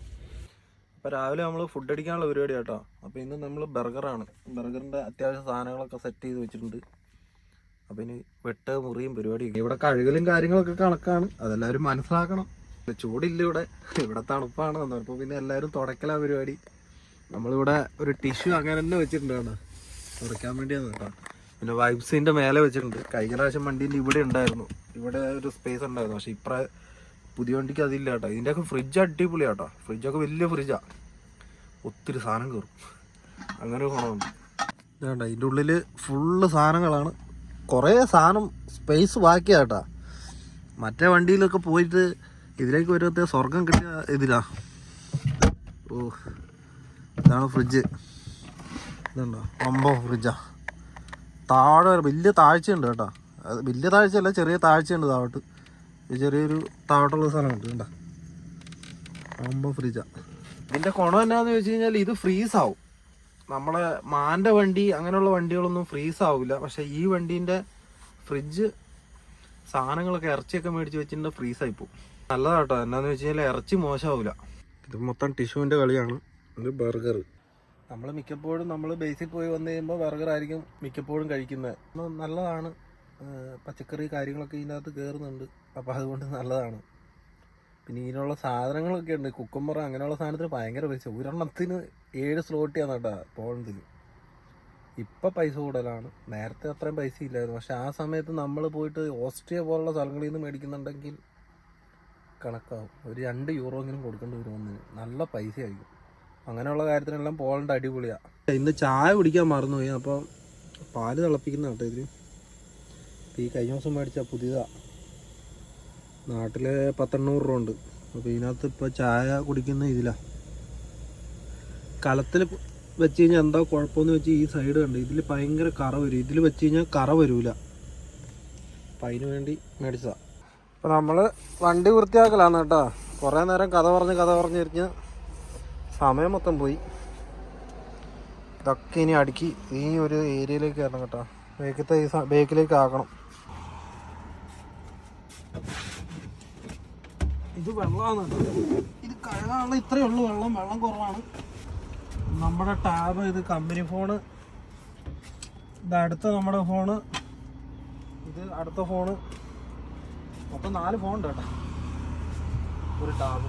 S1: അപ്പോൾ രാവിലെ നമ്മൾ ഫുഡ് അടിക്കാനുള്ള പരിപാടി കേട്ടോ. അപ്പോൾ ഇന്ന് നമ്മൾ ബർഗറാണ്. ബർഗറിൻ്റെ അത്യാവശ്യം സാധനങ്ങളൊക്കെ സെറ്റ് ചെയ്ത് വെച്ചിട്ടുണ്ട്. അപ്പം ഇനി വെട്ട് മുറിയും പരിപാടി. ഇവിടെ കഴുകലും കാര്യങ്ങളൊക്കെ കണക്കാണ്. അതെല്ലാവരും മനസ്സിലാക്കണം. ചൂടില്ല ഇവിടെ തണുപ്പാണ്. അപ്പോൾ പിന്നെ എല്ലാവരും തുടക്കലാ പരിപാടി. നമ്മളിവിടെ ഒരു ടിഷ്യൂ അങ്ങനെ തന്നെ വെച്ചിട്ടുണ്ട് കേട്ടോ, തുടയ്ക്കാൻ വേണ്ടിയാണ് കേട്ടോ. പിന്നെ വൈബ്സിൻ്റെ മേലെ വെച്ചിട്ടുണ്ട്. കഴിഞ്ഞ പ്രാവശ്യം വണ്ടീൻ്റെ ഇവിടെ ഉണ്ടായിരുന്നു, ഇവിടെ ഒരു സ്പേസ് ഉണ്ടായിരുന്നു. പക്ഷേ പുതിയ വണ്ടിക്ക് അതില്ല കേട്ടോ. ഇതിൻ്റെയൊക്കെ ഫ്രിഡ്ജ് അടിപൊളിയാണ് കേട്ടോ. ഫ്രിഡ്ജൊക്കെ വലിയ ഫ്രിഡ്ജാണ്. ഒത്തിരി സാധനം കയറും. അങ്ങനെ ഒരു ഗുണമുണ്ട്. ഇതുണ്ട്, ഇതിൻ്റെ ഉള്ളിൽ ഫുള്ള് സാധനങ്ങളാണ്. കുറേ സാധനം സ്പേസ് ബാക്കിയാട്ടാ. മറ്റേ വണ്ടിയിലൊക്കെ പോയിട്ട് ഇതിലേക്ക് വരുമ്പത്തേ സ്വർഗം കിട്ടിയ ഇതിലാ. ഓ, ഇതാണ് ഫ്രിഡ്ജ്. ഇതുണ്ടോ, അമ്പോ ഫ്രിഡ്ജാ. താഴെ വലിയ താഴ്ചയുണ്ട് കേട്ടോ. അത് വലിയ താഴ്ചയല്ല, ചെറിയ താഴ്ചയുണ്ട് താഴോട്ട്. ചെറിയൊരു താഴോട്ടുള്ള സ്ഥലമുണ്ട് കേട്ടോ. അമ്പോ ഫ്രിഡ്ജാ. ഇതിൻ്റെ ഗുണം എന്നാന്ന് ചോദിച്ചു കഴിഞ്ഞാൽ ഇത് ഫ്രീസാവും. നമ്മളെ മാൻ്റെ വണ്ടി അങ്ങനെയുള്ള വണ്ടികളൊന്നും ഫ്രീസാവില്ല. പക്ഷേ ഈ വണ്ടീൻ്റെ ഫ്രിഡ്ജ് സാധനങ്ങളൊക്കെ ഇറച്ചിയൊക്കെ മേടിച്ച് വെച്ചിട്ടുണ്ടെങ്കിൽ ഫ്രീസായി പോകും. നല്ലതാട്ടോ. എന്നാന്ന് വെച്ച് കഴിഞ്ഞാൽ ഇറച്ചി മോശമാവില്ല. ഇത് മൊത്തം ടിഷ്യൂവിൻ്റെ കളിയാണ്. ഇത് ബർഗർ. നമ്മൾ മിക്കപ്പോഴും നമ്മൾ ബേസിൽ പോയി വന്നു കഴിയുമ്പോൾ ബർഗർ ആയിരിക്കും മിക്കപ്പോഴും കഴിക്കുന്നത്. നല്ലതാണ്. പച്ചക്കറി കാര്യങ്ങളൊക്കെ ഇതിനകത്ത് കയറുന്നുണ്ട്. അപ്പോൾ അതുകൊണ്ട് നല്ലതാണ്. പിന്നെ ഇതിനുള്ള സാധനങ്ങളൊക്കെ ഉണ്ട്. കുക്കുംബർ അങ്ങനെയുള്ള സാധനത്തിന് ഭയങ്കര പൈസ. ഒരെണ്ണത്തിന് 7 സ്ലോട്ടിയാണ് കേട്ടോ പോകണതിൽ. ഇപ്പം പൈസ കൂടുതലാണ്. നേരത്തെ അത്രയും പൈസ ഇല്ലായിരുന്നു. പക്ഷെ ആ സമയത്ത് നമ്മൾ പോയിട്ട് ഓസ്ട്രിയ പോലുള്ള സ്ഥലങ്ങളിൽ നിന്ന് മേടിക്കുന്നുണ്ടെങ്കിൽ കണക്കാവും. ഒരു 2 യൂറോയെങ്കിലും കൊടുക്കേണ്ടി വരുമെന്ന്. നല്ല പൈസ ആയിരിക്കും. അങ്ങനെയുള്ള കാര്യത്തിനെല്ലാം പോളണ്ട് അടിപൊളിയാണ്. ഇന്ന് ചായ കുടിക്കാൻ മറന്നുപോയി. അപ്പോൾ പാല് തിളപ്പിക്കുന്ന കേട്ടോ ഇതിൽ. ഈ കഴിഞ്ഞ ദിവസം മേടിച്ച പുതിയതാണ്. നാട്ടിലെ 10-800 രൂപ ഉണ്ട്. അപ്പോൾ ഇതിനകത്ത് ഇപ്പോൾ ചായ കുടിക്കുന്ന ഇതിലാണ്. കലത്തിൽ വെച്ച് കഴിഞ്ഞാൽ എന്താ കുഴപ്പമെന്ന് വെച്ച് ഈ സൈഡ് കണ്ട് ഇതിൽ ഭയങ്കര കറ വരും. ഇതിൽ വെച്ച് കഴിഞ്ഞാൽ കറ വരില്ല. അപ്പം അതിന് വേണ്ടി മേടിച്ചതാണ്. അപ്പോൾ നമ്മൾ വണ്ടി വൃത്തിയാക്കലാണ് കേട്ടോ. കുറേ നേരം കഥ പറഞ്ഞിരിഞ്ഞ് സമയം മൊത്തം പോയി. ഇതൊക്കെ ഇനി അടുക്കി ഈ ഒരു ഏരിയയിലേക്ക് കയറണം കേട്ടോ. ബേക്കിലേക്ക് ആക്കണം. ഇത് വെള്ളമാണ്. ഇത് കഴുകാനുള്ള ഇത്രയേ ഉള്ളൂ വെള്ളം. വെള്ളം കുറവാണ്. നമ്മുടെ ടാബ്, ഇത് കമ്പനി ഫോണ്, ഇത് അടുത്ത നമ്മുടെ ഫോണ്, ഇത് അടുത്ത ഫോണ്. മൊത്തം 4 ഫോണുണ്ട് കേട്ടോ. ഒരു ടാബ്.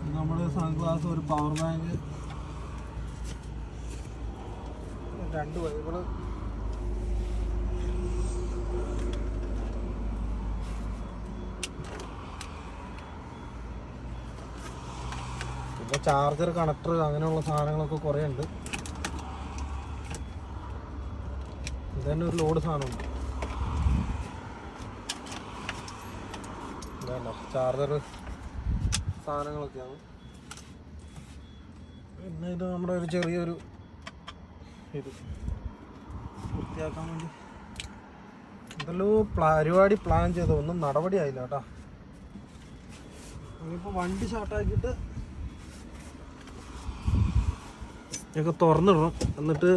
S1: ഇത് നമ്മുടെ സൺഗ്ലാസ്, ഒരു പവർ ബാങ്ക്, 2 വൈബിള്, പിന്നെ ചാർജർ, കണക്ടർ അങ്ങനെയുള്ള സാധനങ്ങളൊക്കെ കുറേ ഉണ്ട്. ഇതന്നെ ഒരു ലോഡ് സാധനമുണ്ട്. ഇതല്ലോ ചാർജർ സാധനങ്ങളൊക്കെയാണ്. പിന്നെ ഇത് നമ്മുടെ ഒരു ചെറിയൊരു ഇത് വൃത്തിയാക്കാൻ വേണ്ടി എന്തെല്ലോ പരിപാടി പ്ലാൻ ചെയ്ത് ഒന്നും നടപടി ആയില്ല കേട്ടോ. ഇനിയിപ്പോൾ വണ്ടി ഷാർട്ടാക്കിയിട്ട് ഞങ്ങൾക്ക് തുറന്നിടണം. എന്നിട്ട്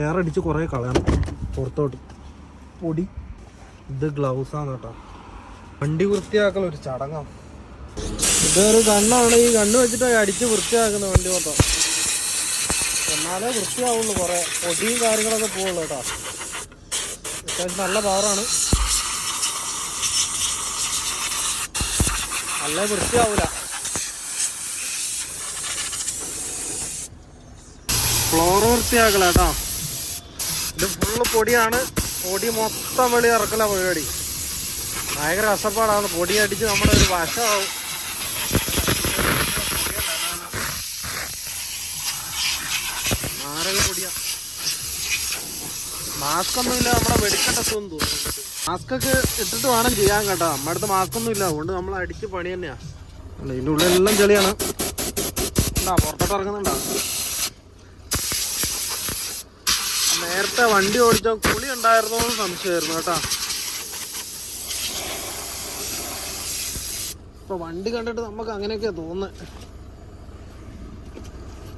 S1: എയർ അടിച്ച് കുറേ കളയണം പുറത്തോട്ട്. പൊടി. ഇത് ഗ്ലൗസാണ് കേട്ടോ. വണ്ടി വൃത്തിയാക്കൽ ഒരു ചടങ്ങാണ്. ഇതൊരു ഗണ്ണാണ്. ഈ ഗണ്ണ് വെച്ചിട്ട് അടിച്ച് വൃത്തിയാക്കുന്ന വണ്ടി മൊത്തം. എന്നാലേ വൃത്തിയാവുള്ളൂ. കുറേ പൊടിയും കാര്യങ്ങളൊക്കെ പോവുള്ളൂ കേട്ടോ. അത്യാവശ്യം നല്ല പവറാണ്. നല്ല വൃത്തിയാവില്ല. ഫ്ലോർ വൃത്തിയാക്കല കേട്ടോ. ഇത് ഫുള്ള് പൊടിയാണ്. പൊടി മൊത്തം വെളി ഇറക്കല പരിപാടി. ഭയങ്കര കഷ്ടപ്പാടാണ്. പൊടി അടിച്ച് നമ്മുടെ ഒരു വശമാവും. ആരൊക്കെ പൊടിയാ. മാസ്ക് ഒന്നുമില്ല. നമ്മുടെ മെഡിക്കൽ ടെസ്റ്റൊന്നും തോന്നുന്നു. മാസ്കൊക്കെ ഇട്ടിട്ട് വേണം ചെയ്യാൻ കേട്ടോ. നമ്മുടെ അടുത്ത് മാസ്ക് ഒന്നും ഇല്ല. അതുകൊണ്ട് നമ്മൾ അടിച്ച് പണി തന്നെയാണ്. ഇതിൻ്റെ ഉള്ളിലെല്ലാം ചെളിയാണ്. പുറത്തോട്ട് ഇറങ്ങുന്നുണ്ടോ? നേരത്തെ വണ്ടി ഓടിച്ച കുളി ഉണ്ടായിരുന്നോ എന്ന് സംശയമായിരുന്നു കേട്ടോ. ഇപ്പൊ വണ്ടി കണ്ടിട്ട് നമുക്ക് അങ്ങനെയൊക്കെയാ തോന്നുന്നത്.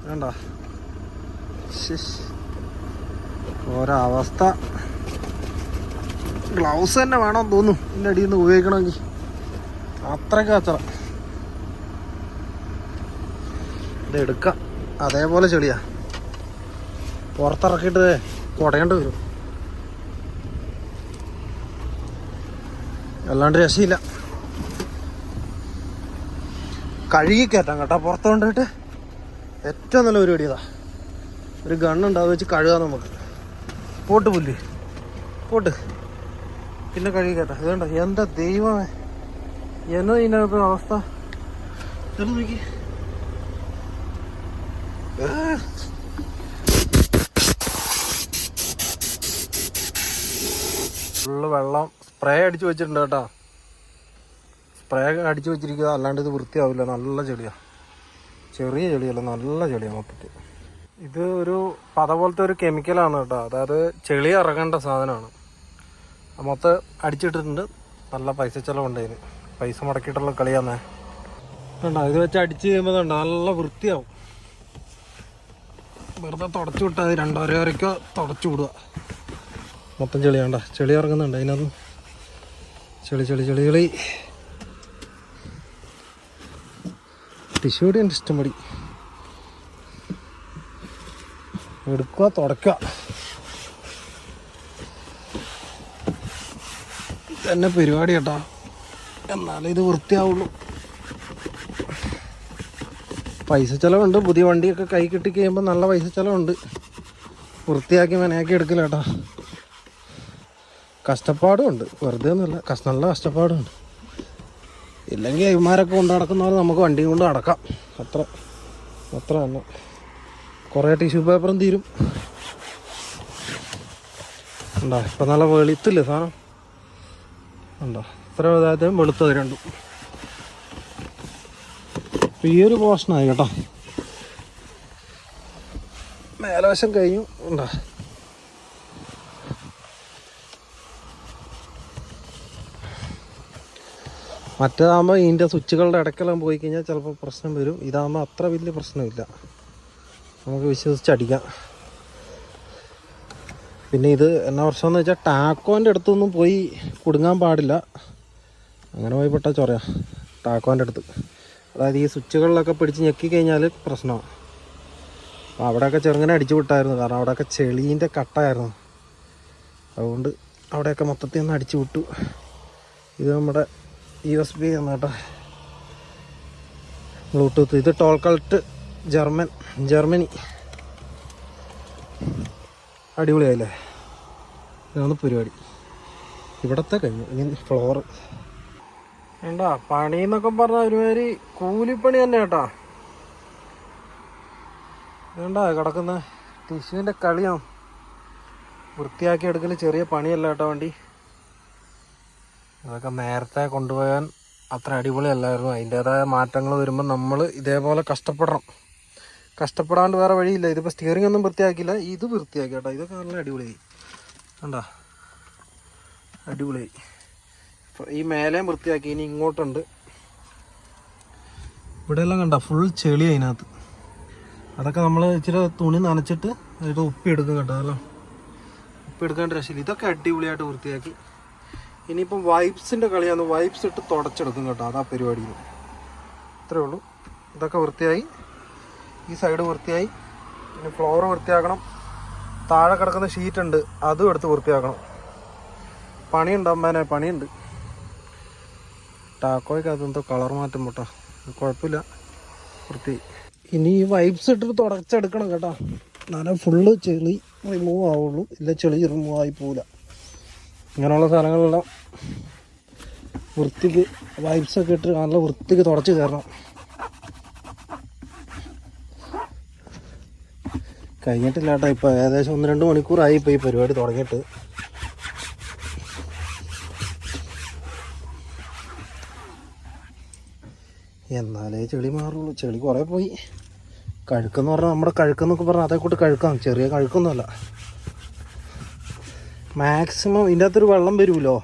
S1: വേണ്ട ഓരോ അവസ്ഥ. ഗ്ലൗസ് തന്നെ വേണമെന്ന് തോന്നുന്നു ഇതിൻ്റെ അടിയിൽ നിന്ന് ഉപയോഗിക്കണമെങ്കിൽ. അത്രയ്ക്ക് കച്ചറ. ഇത് എടുക്കാം. അതേപോലെ ചെളിയാ. പുറത്തിറക്കിയിട്ട് കുടയേണ്ടി വരും. അല്ലാണ്ട് രക്ഷയില്ല. കഴുകി കയറ്റാം കേട്ടോ. പുറത്ത് കൊണ്ടിട്ട് ഏറ്റവും നല്ല പരിപാടി ഇതാ. ഒരു ഗണ്ണുണ്ട്, അത് വെച്ച് കഴുകാം നമുക്ക്. പോട്ട് പുല്ല് പോട്ട്. പിന്നെ കഴുകി കയറ്റാം. ഇതുണ്ടോ എന്താ ദൈവമേ, എന്നോ ഇതിനകത്ത് അവസ്ഥ. ചെറു നോക്കി. ഫുള്ള് വെള്ളം സ്പ്രേ അടിച്ച് വെച്ചിട്ടുണ്ട് കേട്ടോ. സ്പ്രേ അടിച്ച് വെച്ചിരിക്കുക, അല്ലാണ്ട് ഇത് വൃത്തിയാവില്ല. നല്ല ചെളിയാണ്, ചെറിയ ചെളിയല്ല, നല്ല ചെളിയാണ് മൊത്തത്തിൽ. ഇത് ഒരു പത പോലത്തെ ഒരു കെമിക്കലാണ് കേട്ടോ. അതായത് ചെളി ഇറങ്ങേണ്ട സാധനമാണ്. മൊത്തം അടിച്ചിട്ടിട്ടുണ്ട്. നല്ല പൈസ ചിലവുണ്ട് ഇതിന്. പൈസ മുടക്കിയിട്ടുള്ള കളിയാന്നേ കണ്ടോ. ഇത് വെച്ച് അടിച്ച് കഴിയുമ്പോൾ കണ്ടോ നല്ല വൃത്തിയാവും. വെറുതെ തുടച്ചു വിട്ടാൽ മതി. 2 വരയ്ക്കോ തുടച്ചു വിടുക. മൊത്തം ചെളിയാണ്ട, ചെളി ഇറങ്ങുന്നുണ്ട് അതിനകത്ത്. ചെളി ചെളി ചെളി ചെളി. ടിഷ്യൂ കൂടി ഉണ്ട് ഇഷ്ടംപടി. എടുക്കുക, തുടക്കുക തന്നെ പരിപാടി കേട്ടോ. എന്നാലേ ഇത് വൃത്തിയാവുള്ളൂ. പൈസ ചിലവുണ്ട്. പുതിയ വണ്ടിയൊക്കെ കൈ കിട്ടി കഴിയുമ്പോൾ നല്ല പൈസ ചിലവുണ്ട്. വൃത്തിയാക്കി മെനയാക്കി എടുക്കില്ല കേട്ടോ. കഷ്ടപ്പാടും ഉണ്ട്, വെറുതെ ഒന്നുമില്ല. നല്ല കഷ്ടപ്പാടുണ്ട്. ഇല്ലെങ്കിൽ അയ്മാരൊക്കെ കൊണ്ട് നടക്കുന്നവരെ നമുക്ക് വണ്ടിയും കൊണ്ട് നടക്കാം. അത്ര തന്നെ. കുറേ ടിഷ്യൂ പേപ്പറും തീരും. ഉണ്ടോ ഇപ്പം നല്ല വെളുത്തില്ലേ സാധനം? ഉണ്ടോ ഇത്ര അതായത് വെളുത്തത് രണ്ടും. ഈ ഒരു പോർഷനായി കേട്ടോ. മേലവശം കഴിഞ്ഞു. ഉണ്ടോ മറ്റേതാകുമ്പോൾ ഇതിൻ്റെ സ്വിച്ചുകളുടെ ഇടയ്ക്കെല്ലാം പോയി കഴിഞ്ഞാൽ ചിലപ്പോൾ പ്രശ്നം വരും. ഇതാകുമ്പോൾ അത്ര വലിയ പ്രശ്നമില്ല, നമുക്ക് വിശ്വസിച്ചടിക്കാം. പിന്നെ ഇത് എന്നാ പ്രശ്നമെന്ന് വെച്ചാൽ ടാക്കോൻ്റെ അടുത്തൊന്നും പോയി കുടുങ്ങാൻ പാടില്ല. അങ്ങനെ പോയി പെട്ടാൽ ചൊറയാ ടാക്കോൻ്റെ അടുത്ത്. അതായത് ഈ സ്വിച്ചുകളിലൊക്കെ പിടിച്ച് ഞെക്കി കഴിഞ്ഞാൽ പ്രശ്നമാണ്. അപ്പോൾ അവിടെയൊക്കെ ചെറുങ്ങനെ അടിച്ചു വിട്ടായിരുന്നു. കാരണം അവിടെയൊക്കെ ചെളീൻ്റെ കട്ടായിരുന്നു. അതുകൊണ്ട് അവിടെയൊക്കെ മൊത്തത്തിൽ ഒന്ന് അടിച്ചു വിട്ടു. ഇത് നമ്മുടെ USB ആണ് കേട്ടോ, ബ്ലൂടൂത്ത്. ഇത് ടോൾക്കൾട്ട് ജർമ്മനി. അടിപൊളിയായില്ലേ? ഇതാണ് പരിപാടി. ഇവിടത്തെ കഴിഞ്ഞു. ഇനി ഫ്ലോറ് വേണ്ടാ. പണി എന്നൊക്കെ പറഞ്ഞാൽ ഒരുമാതിരി കൂലിപ്പണി തന്നെ കേട്ടോ. വേണ്ട കിടക്കുന്ന ടിഷ്യൂവിൻ്റെ കളിയാണ്. വൃത്തിയാക്കി എടുക്കൽ ചെറിയ പണിയല്ല കേട്ടോ വണ്ടി. അതൊക്കെ നേരത്തെ കൊണ്ടുപോകാൻ അത്ര അടിപൊളിയല്ലായിരുന്നു. അതിൻ്റേതായ മാറ്റങ്ങൾ വരുമ്പോൾ നമ്മൾ ഇതേപോലെ കഷ്ടപ്പെടണം. കഷ്ടപ്പെടാണ്ട് വേറെ വഴിയില്ല. ഇതിപ്പോൾ സ്റ്റിയറിംഗ് ഒന്നും വൃത്തിയാക്കിയില്ല, ഇത് വൃത്തിയാക്കി കേട്ടോ. ഇതൊക്കെ നല്ല അടിപൊളിയായി കണ്ടാ, അടിപൊളിയായി. ഈ മേലേയും വൃത്തിയാക്കി. ഇനി ഇങ്ങോട്ടുണ്ട്. ഇവിടെ എല്ലാം കണ്ട ഫുൾ ചെളി അതിനകത്ത്. അതൊക്കെ നമ്മൾ ഇച്ചിരി തുണി നനച്ചിട്ട് അതിട്ട് ഉപ്പിയെടുക്കും കേട്ടോ. അല്ലോ ഉപ്പിയെടുക്കാണ്ട് രക്ഷയില്ല. ഇതൊക്കെ അടിപൊളിയായിട്ട് വൃത്തിയാക്കി. ഇനിയിപ്പം വൈപ്സിൻ്റെ കളിയാണ്. വൈപ്സ് ഇട്ട് തുടച്ചെടുക്കും കേട്ടോ. അതാ പരിപാടി. ഇത്രയേ ഉള്ളൂ. ഇതൊക്കെ വൃത്തിയായി. ഈ സൈഡ് വൃത്തിയായി. ഇനി ഫ്ലോർ വൃത്തിയാക്കണം. താഴെ കിടക്കുന്ന ഷീറ്റുണ്ട്, അതും എടുത്ത് വൃത്തിയാക്കണം. പണിയുണ്ട് അമ്മേനെ, പണിയുണ്ട്. ടാക്കോയ്ക്ക് അതെന്തോ കളർ മാറ്റം പോട്ടോ, കുഴപ്പമില്ല, വൃത്തി. ഇനി ഈ വൈപ്സ് ഇട്ടിട്ട് തുടച്ചെടുക്കണം കേട്ടോ. എന്നാലേ ഫുള്ള് ചെളി റിമൂവ് ആവുള്ളൂ. ഇല്ല ചെളി റിമൂവ് ആയി പോവില്ല. ഇങ്ങനെയുള്ള സ്ഥലങ്ങളെല്ലാം വൃത്തിക്ക് വൈപ്സൊക്കെ ഇട്ട് നല്ല വൃത്തിക്ക് തുടച്ച് കയറണം. കഴിഞ്ഞിട്ടില്ല കേട്ടോ. ഇപ്പോൾ ഏകദേശം 1-2 മണിക്കൂറായി ഇപ്പോൾ ഈ പരിപാടി തുടങ്ങിയിട്ട്. എന്നാലേ ചെളി മാറുള്ളൂ. ചെളി കുറേ പോയി. കഴുക്കെന്ന് പറഞ്ഞാൽ നമ്മുടെ കഴുക്കെന്നൊക്കെ പറഞ്ഞാൽ അതേ കൂട്ട് കഴുക്കാം. ചെറിയ കഴുക്കൊന്നുമല്ല. മാക്സിമം ഇതിൻ്റെ അകത്തൊരു വെള്ളം വരുമല്ലോ,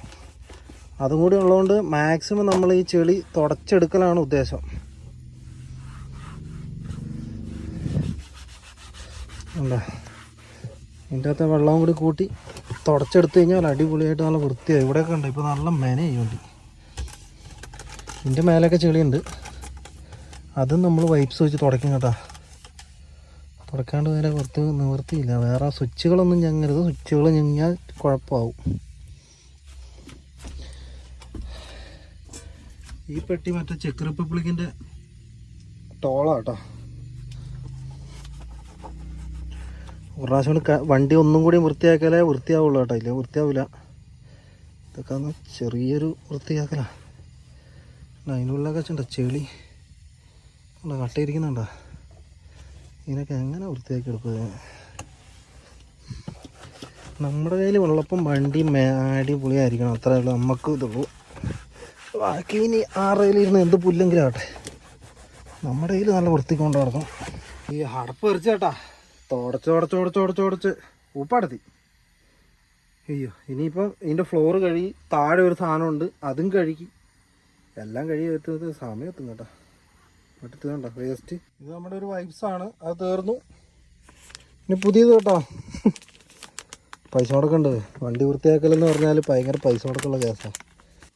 S1: അതും കൂടി ഉള്ളതുകൊണ്ട് മാക്സിമം നമ്മൾ ഈ ചെളി തുടച്ചെടുക്കലാണ് ഉദ്ദേശം. എന്താ ഇതിൻ്റെ അകത്തെ വെള്ളം കൂടി കൂട്ടി തുടച്ചെടുത്ത് കഴിഞ്ഞാൽ അടിപൊളിയായിട്ട് നല്ല വൃത്തിയായി. ഇവിടെയൊക്കെ ഉണ്ട് ഇപ്പോൾ നല്ല മെന ചെയ്യുന്നുണ്ട്. ഇതിൻ്റെ മേലൊക്കെ ചെളിയുണ്ട്. അതും നമ്മൾ വൈപ്സ് വെച്ച് തുടയ്ക്കും കേട്ടോ. തുടക്കാണ്ട് നേരെ നിവർത്തിയില്ല. വേറെ സ്വിച്ചുകളൊന്നും ഞങ്ങരുത്. സ്വിച്ചുകൾ ഞെങ്ങിയാൽ കുഴപ്പമാവും. ഈ പെട്ടി മറ്റേ ചെക്ക് റിപ്പബ്ലിക്കിൻ്റെ ടോളാണ് കേട്ടോ. ഒരു പ്രാവശ്യം വണ്ടി ഒന്നും കൂടി വൃത്തിയാക്കിയാലേ വൃത്തിയാവുള്ളൂ കേട്ടോ. ഇല്ല വൃത്തിയാവില്ല. ഇതൊക്കെ ഒന്ന് ചെറിയൊരു വൃത്തിയാക്കലാണ്. അതിനുള്ളിലൊക്കെ വെച്ചിട്ടുണ്ടോ ചെളി ഉണ്ടോ, കട്ടയിരിക്കുന്നുണ്ടോ? ഇതിനൊക്കെ എങ്ങനെ വൃത്തിയാക്കി എടുക്കുക? നമ്മുടെ കയ്യിൽ ഉള്ളപ്പം വണ്ടി അടിപൊളിയായിരിക്കണം, അത്രേ ഉള്ളൂ നമുക്ക് ഇതുള്ളൂ. ബാക്കി ഇനി ആറേലിരുന്ന് എന്ത് പുല്ലെങ്കിലും ആവട്ടെ, നമ്മുടെ കയ്യിൽ നല്ല വൃത്തിക്കൊണ്ട് നടക്കും. ഈ അടപ്പ് എറിച്ചേട്ടാ തുടച്ച് ഉപ്പടത്തി. അയ്യോ, ഇനിയിപ്പം ഇതിൻ്റെ ഫ്ലോർ കഴുകി താഴെ ഒരു സാധനമുണ്ട് അതും കഴുകി എല്ലാം കഴുകി എത്തുന്നത് സമയം എത്തും കേട്ടോ. മറ്റു വേണ്ട വേസ്റ്റ്. ഇത് നമ്മുടെ ഒരു വൈബ്സാണ്, അത് തീർന്നു. ഇനി പുതിയത് കേട്ടോ. പൈസ മുടക്കുണ്ട്. വണ്ടി വൃത്തിയാക്കലെന്ന് പറഞ്ഞാൽ ഭയങ്കര പൈസ മുടക്കുള്ള കേസാണ്.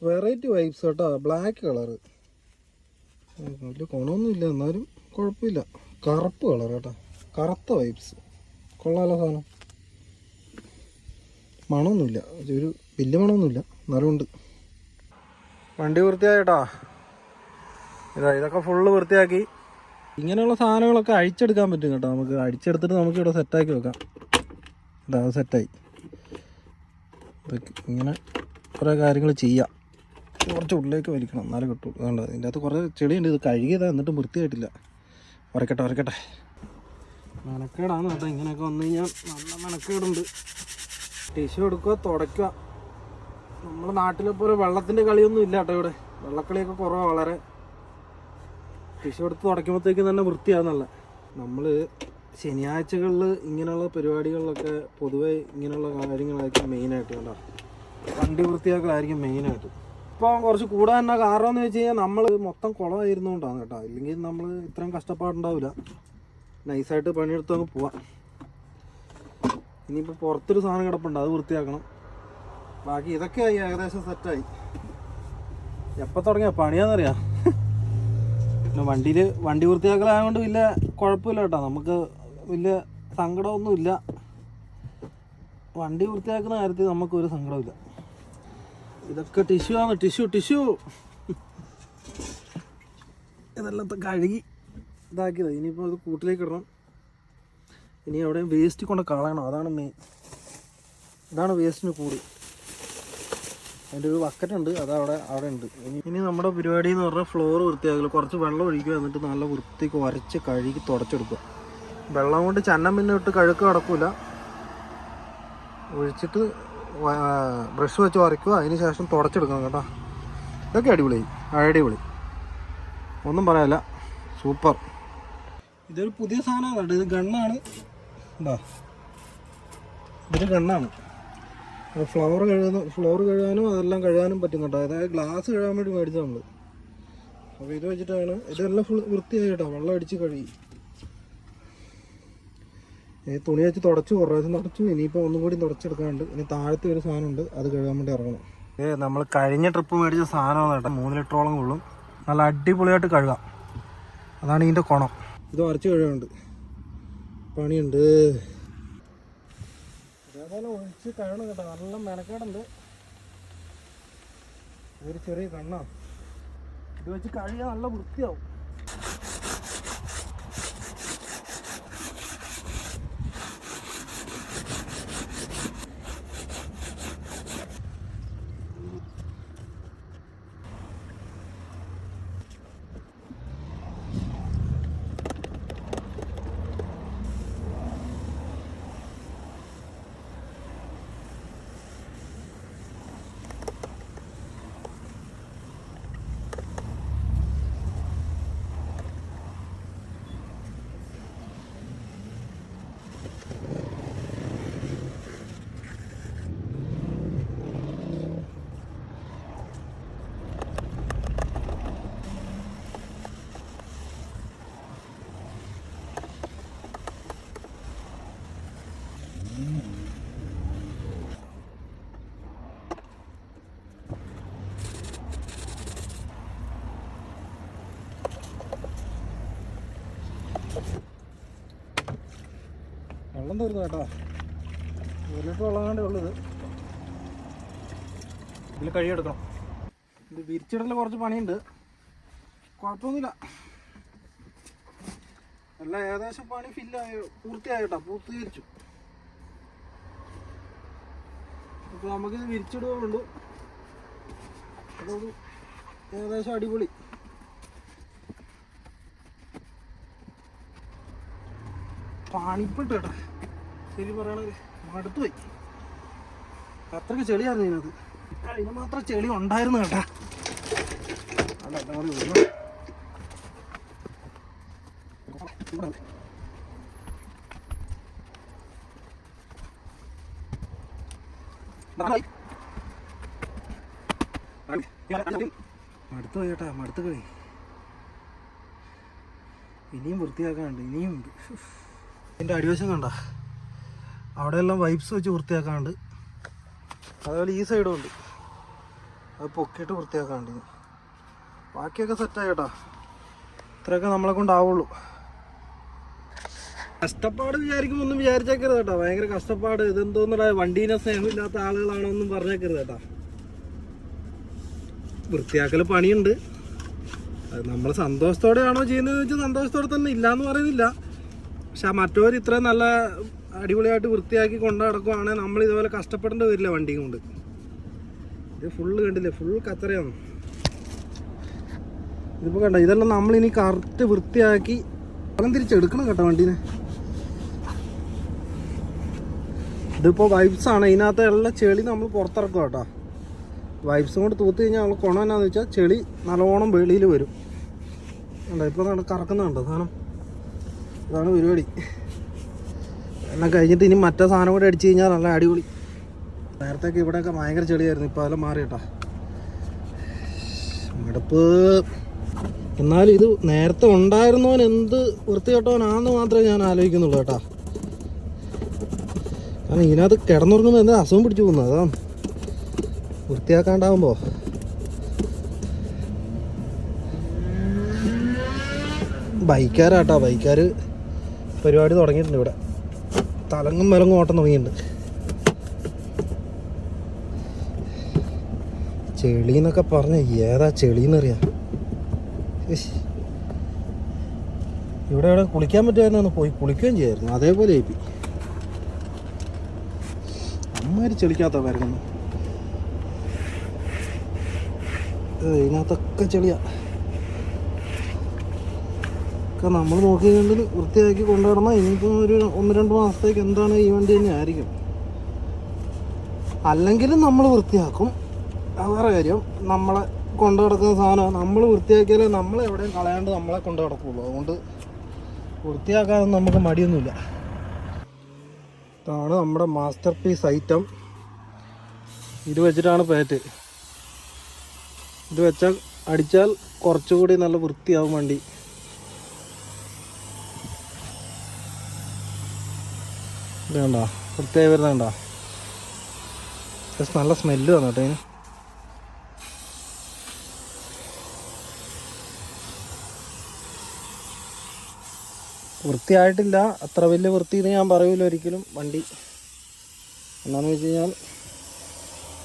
S1: വെറൈറ്റി വൈബ്സ് കേട്ടോ, ബ്ലാക്ക് കളറ്, വലിയ ഗുണമൊന്നുമില്ല എന്നാലും കുഴപ്പമില്ല. കറുപ്പ് കളർ കേട്ടോ, കറുത്ത വൈബ്സ്, കൊള്ളാലോ സാധനം. മണമൊന്നുമില്ല, ഒരു വലിയ മണമൊന്നുമില്ല എന്നാലും ഉണ്ട്. വണ്ടി വൃത്തിയായിട്ടാ. ഇതൊക്കെ ഫുള്ള് വൃത്തിയാക്കി. ഇങ്ങനെയുള്ള സാധനങ്ങളൊക്കെ അഴിച്ചെടുക്കാൻ പറ്റും കേട്ടോ. നമുക്ക് അടിച്ചെടുത്തിട്ട് നമുക്ക് ഇവിടെ സെറ്റാക്കി വെക്കാം. ഇതാ സെറ്റായി. ഇങ്ങനെ കുറേ കാര്യങ്ങൾ ചെയ്യാം. കുറച്ച് ഉള്ളിലേക്ക് വലിക്കണം എന്നാലേ കിട്ടും. അതുകൊണ്ട് ഇതിൻ്റെ അകത്ത് കുറേ ചെടിയുണ്ട്, ഇത് കഴുകിയതാണ് എന്നിട്ടും വൃത്തിയായിട്ടില്ല. വരക്കട്ടെ. മെനക്കേടാണ് കേട്ടോ, ഇങ്ങനെയൊക്കെ വന്നു കഴിഞ്ഞാൽ നല്ല മെനക്കേടുണ്ട്. ടിഷ്യൂ എടുക്കുക, തുടയ്ക്കുക. നമ്മുടെ നാട്ടിലെ പോലെ വെള്ളത്തിൻ്റെ കളിയൊന്നും ഇല്ല കേട്ടോ ഇവിടെ. വെള്ളക്കളിയൊക്കെ കുറവാണ് വളരെ. ടിഷ്യൂ എടുത്ത് തുടയ്ക്കുമ്പോഴത്തേക്കും തന്നെ വൃത്തിയാകുന്നല്ല. നമ്മൾ ശനിയാഴ്ചകളിൽ ഇങ്ങനെയുള്ള പരിപാടികളിലൊക്കെ പൊതുവേ ഇങ്ങനെയുള്ള കാര്യങ്ങളായിരിക്കും മെയിനായിട്ട് കേട്ടോ. വണ്ടി വൃത്തിയാക്കലായിരിക്കും മെയിനായിട്ട്. ഇപ്പം കുറച്ച് കൂടാൻ തന്നെ കാരണം എന്ന് വെച്ച് കഴിഞ്ഞാൽ നമ്മൾ മൊത്തം കുളമായിരുന്നുകൊണ്ടാണ് കേട്ടോ. ഇല്ലെങ്കിൽ നമ്മൾ ഇത്രയും കഷ്ടപ്പാടുണ്ടാവില്ല. നൈസായിട്ട് പണിയെടുത്ത് അങ്ങ് പോവാം. ഇനിയിപ്പോൾ പുറത്തൊരു സാധനം കിടപ്പുണ്ട്, അത് വൃത്തിയാക്കണം. ബാക്കി ഇതൊക്കെയായി ഏകദേശം സെറ്റായി. എപ്പോൾ തുടങ്ങിയ പണിയാണെന്നറിയാം. പിന്നെ വണ്ടി വൃത്തിയാക്കലായതുകൊണ്ട് വലിയ കുഴപ്പമില്ല കേട്ടോ. നമുക്ക് വലിയ സങ്കടമൊന്നുമില്ല. വണ്ടി വൃത്തിയാക്കുന്ന കാര്യത്തിൽ നമുക്കൊരു സങ്കടമില്ല. ഇതൊക്കെ ടിഷ്യൂ ആണ്, ടിഷ്യൂ ഇതെല്ലാം കഴുകി ഇതാക്കിയത്. ഇനിയിപ്പോൾ അത് കൂട്ടിലേക്ക് ഇടണം. ഇനി എവിടെയും വേസ്റ്റ് കൊണ്ട് കളയണം, അതാണ് മെയിൻ. ഇതാണ് വേസ്റ്റിന് കൂടി. അതിൻ്റെ ഒരു ബക്കറ്റുണ്ട്, അതവിടെ ഉണ്ട്. ഇനി നമ്മുടെ പരിപാടി എന്ന് പറഞ്ഞാൽ ഫ്ലോർ വൃത്തിയാക്കില്ല. കുറച്ച് വെള്ളം ഒഴിക്കുക, എന്നിട്ട് നല്ല വൃത്തിക്ക് വരച്ച് കഴുകി തുടച്ചെടുക്കുക. വെള്ളം കൊണ്ട് ചന്നം പിന്നെ ഇട്ട് കഴുക്ക് കിടക്കില്ല. ഒഴിച്ചിട്ട് ബ്രഷ് വെച്ച് വരയ്ക്കുക, അതിന് ശേഷം തുടച്ചെടുക്കണം കേട്ടോ. ഇതൊക്കെ അടിപൊളി, ഒന്നും പറയാനില്ല, സൂപ്പർ. ഇതൊരു പുതിയ സാധനമാണ്. ഇത് ഗണ്ണാണ്. എന്താ ഇതൊരു ഗണ്ണാണ്. ഫ്ലോർ കഴുകാനും അതെല്ലാം കഴുകാനും പറ്റും കേട്ടോ. അതായത് ഗ്ലാസ് കഴുകാൻ വേണ്ടി മേടിച്ചത് നമ്മൾ. അപ്പോൾ ഇത് വെച്ചിട്ടാണ്. ഇതെല്ലാം ഫുൾ വൃത്തിയായി കേട്ടോ, വെള്ളം അടിച്ച് കഴുകി. തുണി വെച്ച് തുടച്ചു, കുറേ ദിവസം തുടച്ചു. ഇനിയിപ്പോൾ ഒന്നും കൂടി തുടച്ചെടുക്കാനുണ്ട്. ഇനി താഴത്തെ ഒരു സാധനമുണ്ട്, അത് കഴുകാൻ വേണ്ടി ഇറങ്ങണം. നമ്മൾ കഴിഞ്ഞ ട്രിപ്പ് മേടിച്ച സാധനമാണ് കേട്ടോ. 3 ലിറ്ററോളം കൊള്ളും. നല്ല അടിപൊളിയായിട്ട് കഴുകാം, അതാണ് ഇതിൻ്റെ ഗുണം. ഇത് വരച്ച് കഴുകാനുണ്ട്, പണിയുണ്ട്. അതേപോലെ ഒഴിച്ച് കഴുകണം കേട്ടോ, നല്ല മെനക്കേടുണ്ട്. ഇതൊരു ചെറിയ കണ്ണാണ്. ഇത് വെച്ച് കഴുകിയാൽ നല്ല വൃത്തിയാവും. വെള്ളം തീർന്നു കേട്ടോ. 1 ലിറ്റർ വെള്ളം കൊണ്ടേ ഉള്ളത്. ഇതിൽ കഴുകിയെടുക്കണം. ഇത് വിരിച്ചിടൽ കുറച്ച് പണിയുണ്ട്, കുഴപ്പമൊന്നുമില്ല. എല്ലാം ഏകദേശം പണി പൂർത്തിയായിട്ടോ, പൂർത്തീകരിച്ചു. അപ്പോൾ നമുക്കിത് വിരിച്ചിടുകയുള്ളൂ. അതൊരു ഏകദേശം അടിപൊളി. പണിപ്പെട്ട് കേട്ടോ, ശരി പറയണത് മടുത്തുപോയി. അത്രയ്ക്ക് ചെളിയായിരുന്നു ഇതിനകത്ത്. അതിന് മാത്രം ചെളി ഉണ്ടായിരുന്നു കേട്ടാ. മടുത്തു പോയി കേട്ടാ, മടുത്ത് കളി. ഇനിയും വൃത്തിയാക്കാനുണ്ട്, ഇനിയും ഉണ്ട്. ഇതിൻ്റെ അടിവശം കണ്ട, അവിടെയെല്ലാം വൈപ്സ് വെച്ച് വൃത്തിയാക്കാനുണ്ട്. അതേപോലെ ഈ സൈഡും ഉണ്ട്, അത് പൊക്കിയിട്ട് വൃത്തിയാക്കാനുണ്ട്. ബാക്കിയൊക്കെ സെറ്റായി കേട്ടാ. ഇത്രയൊക്കെ നമ്മളെ കൊണ്ടാവുള്ളൂ. കഷ്ടപ്പാട് വിചാരിക്കുമ്പോൾ ഒന്നും വിചാരിച്ചേക്കരുത് കേട്ടോ. ഭയങ്കര കഷ്ടപ്പാട്, ഇതെന്തോന്നടാ വണ്ടീനെ സ്നേഹമില്ലാത്ത ആളുകളാണോന്നും പറഞ്ഞേക്കരുത് കേട്ടാ. വൃത്തിയാക്കൽ പണിയുണ്ട്. അത് നമ്മൾ സന്തോഷത്തോടെയാണോ ചെയ്യുന്നതെന്ന് വെച്ചാൽ സന്തോഷത്തോടെ തന്നെ, ഇല്ലയെന്ന് പറയുന്നില്ല. പക്ഷെ മറ്റവർ ഇത്രയും നല്ല അടിപൊളിയായിട്ട് വൃത്തിയാക്കി കൊണ്ടു നടക്കുവാണെങ്കിൽ നമ്മൾ ഇതുപോലെ കഷ്ടപ്പെടേണ്ടി വരില്ല വണ്ടി കൊണ്ട്. ഇത് ഫുള്ള് കണ്ടില്ലേ, ഫുൾ കച്ചറയാണ്. ഇതിപ്പോൾ കണ്ട, ഇതെല്ലാം നമ്മളിനി കറക്റ്റ് വൃത്തിയാക്കി വളം തിരിച്ചെടുക്കണം കേട്ടോ വണ്ടീനെ. ഇതിപ്പോൾ വൈപ്സാണ്, ഇതിനകത്ത് എല്ലാ ചെളി നമ്മൾ പുറത്തിറക്കും കേട്ടോ. വൈപ്സ് കൊണ്ട് തൂത്ത് കഴിഞ്ഞാൽ നമ്മൾ കുണം എന്നാന്ന് വെച്ചാൽ ചെളി നല്ലോണം വെളിയിൽ വരും. കണ്ടോ ഇപ്പോൾ കറക്കുന്നുണ്ടോ സാധനം. ഇതാണ് പരിപാടി. എല്ലാം കഴിഞ്ഞിട്ട് ഇനി മറ്റേ സാധനം കൂടെ അടിച്ചു കഴിഞ്ഞാൽ നല്ല അടിപൊളി. നേരത്തേക്ക് ഇവിടെയൊക്കെ ഭയങ്കര ചെളിയായിരുന്നു, ഇപ്പോൾ അതെല്ലാം മാറി കേട്ടോ. മടുപ്പ്. എന്നാലും ഇത് നേരത്തെ ഉണ്ടായിരുന്നവൻ എന്ത് വൃത്തികെട്ടവനാണെന്ന് മാത്രമേ ഞാൻ ആലോചിക്കുന്നുള്ളൂ കേട്ടോ. കാരണം ഇതിനകത്ത് കിടന്നുറങ്ങുമ്പോൾ എന്താ അസുഖം പിടിച്ചു പോകുന്നത്, അതാണ് വൃത്തിയാക്കാണ്ടാവുമ്പോൾ. ബൈക്കാരാട്ടോ, ബൈക്കാർ പരിപാടി തുടങ്ങിയിട്ടുണ്ട് ഇവിടെ. തലങ്ങും വിലങ്ങും ഓട്ടം തുടങ്ങിയിട്ടുണ്ട്. ചെളി എന്നൊക്കെ പറഞ്ഞ ഏതാ ചെളിന്നറിയാം. ഇവിടെ ഇവിടെ കുളിക്കാൻ പറ്റുമായിരുന്നു, പോയി കുളിക്കുകയും ചെയ്യായിരുന്നു. അതേപോലെ ആയിപ്പി അമ്മമാര് ചെളിക്കാത്ത വരുന്നു. ഇതിനകത്തൊക്കെ ചെളിയാ. ഒക്കെ നമ്മൾ നോക്കി കണ്ട് വൃത്തിയാക്കി കൊണ്ടുവരണം. ഇനിയിപ്പോൾ ഒരു 1-2 മാസത്തേക്ക് എന്താണ് ഈ വണ്ടി തന്നെ ആയിരിക്കും. അല്ലെങ്കിലും നമ്മൾ വൃത്തിയാക്കും, വേറെ കാര്യം. നമ്മളെ കൊണ്ടു കിടക്കുന്ന സാധനം നമ്മൾ വൃത്തിയാക്കിയാലേ നമ്മൾ എവിടെയും കളയാണ്ട് നമ്മളെ കൊണ്ടു കിടക്കുള്ളൂ. അതുകൊണ്ട് വൃത്തിയാക്കാനൊന്നും നമുക്ക് മടിയൊന്നുമില്ല. ഇതാണ് നമ്മുടെ മാസ്റ്റർ പീസ് ഐറ്റം. ഇത് വെച്ചിട്ടാണ് പാറ്റ്. ഇത് വെച്ചാൽ അടിച്ചാൽ കുറച്ചുകൂടി നല്ല വൃത്തിയാവും വണ്ടി. ഇത് കണ്ടോ വൃത്തിയായി വരുന്നത് കണ്ടോ. നല്ല സ്മെല്ല് വന്നു കേട്ടോ ഇതിന്. വൃത്തിയായിട്ടില്ല, അത്ര വലിയ വൃത്തി എന്ന് ഞാൻ പറയൂല ഒരിക്കലും. വണ്ടി എന്താണെന്ന് വെച്ച് കഴിഞ്ഞാൽ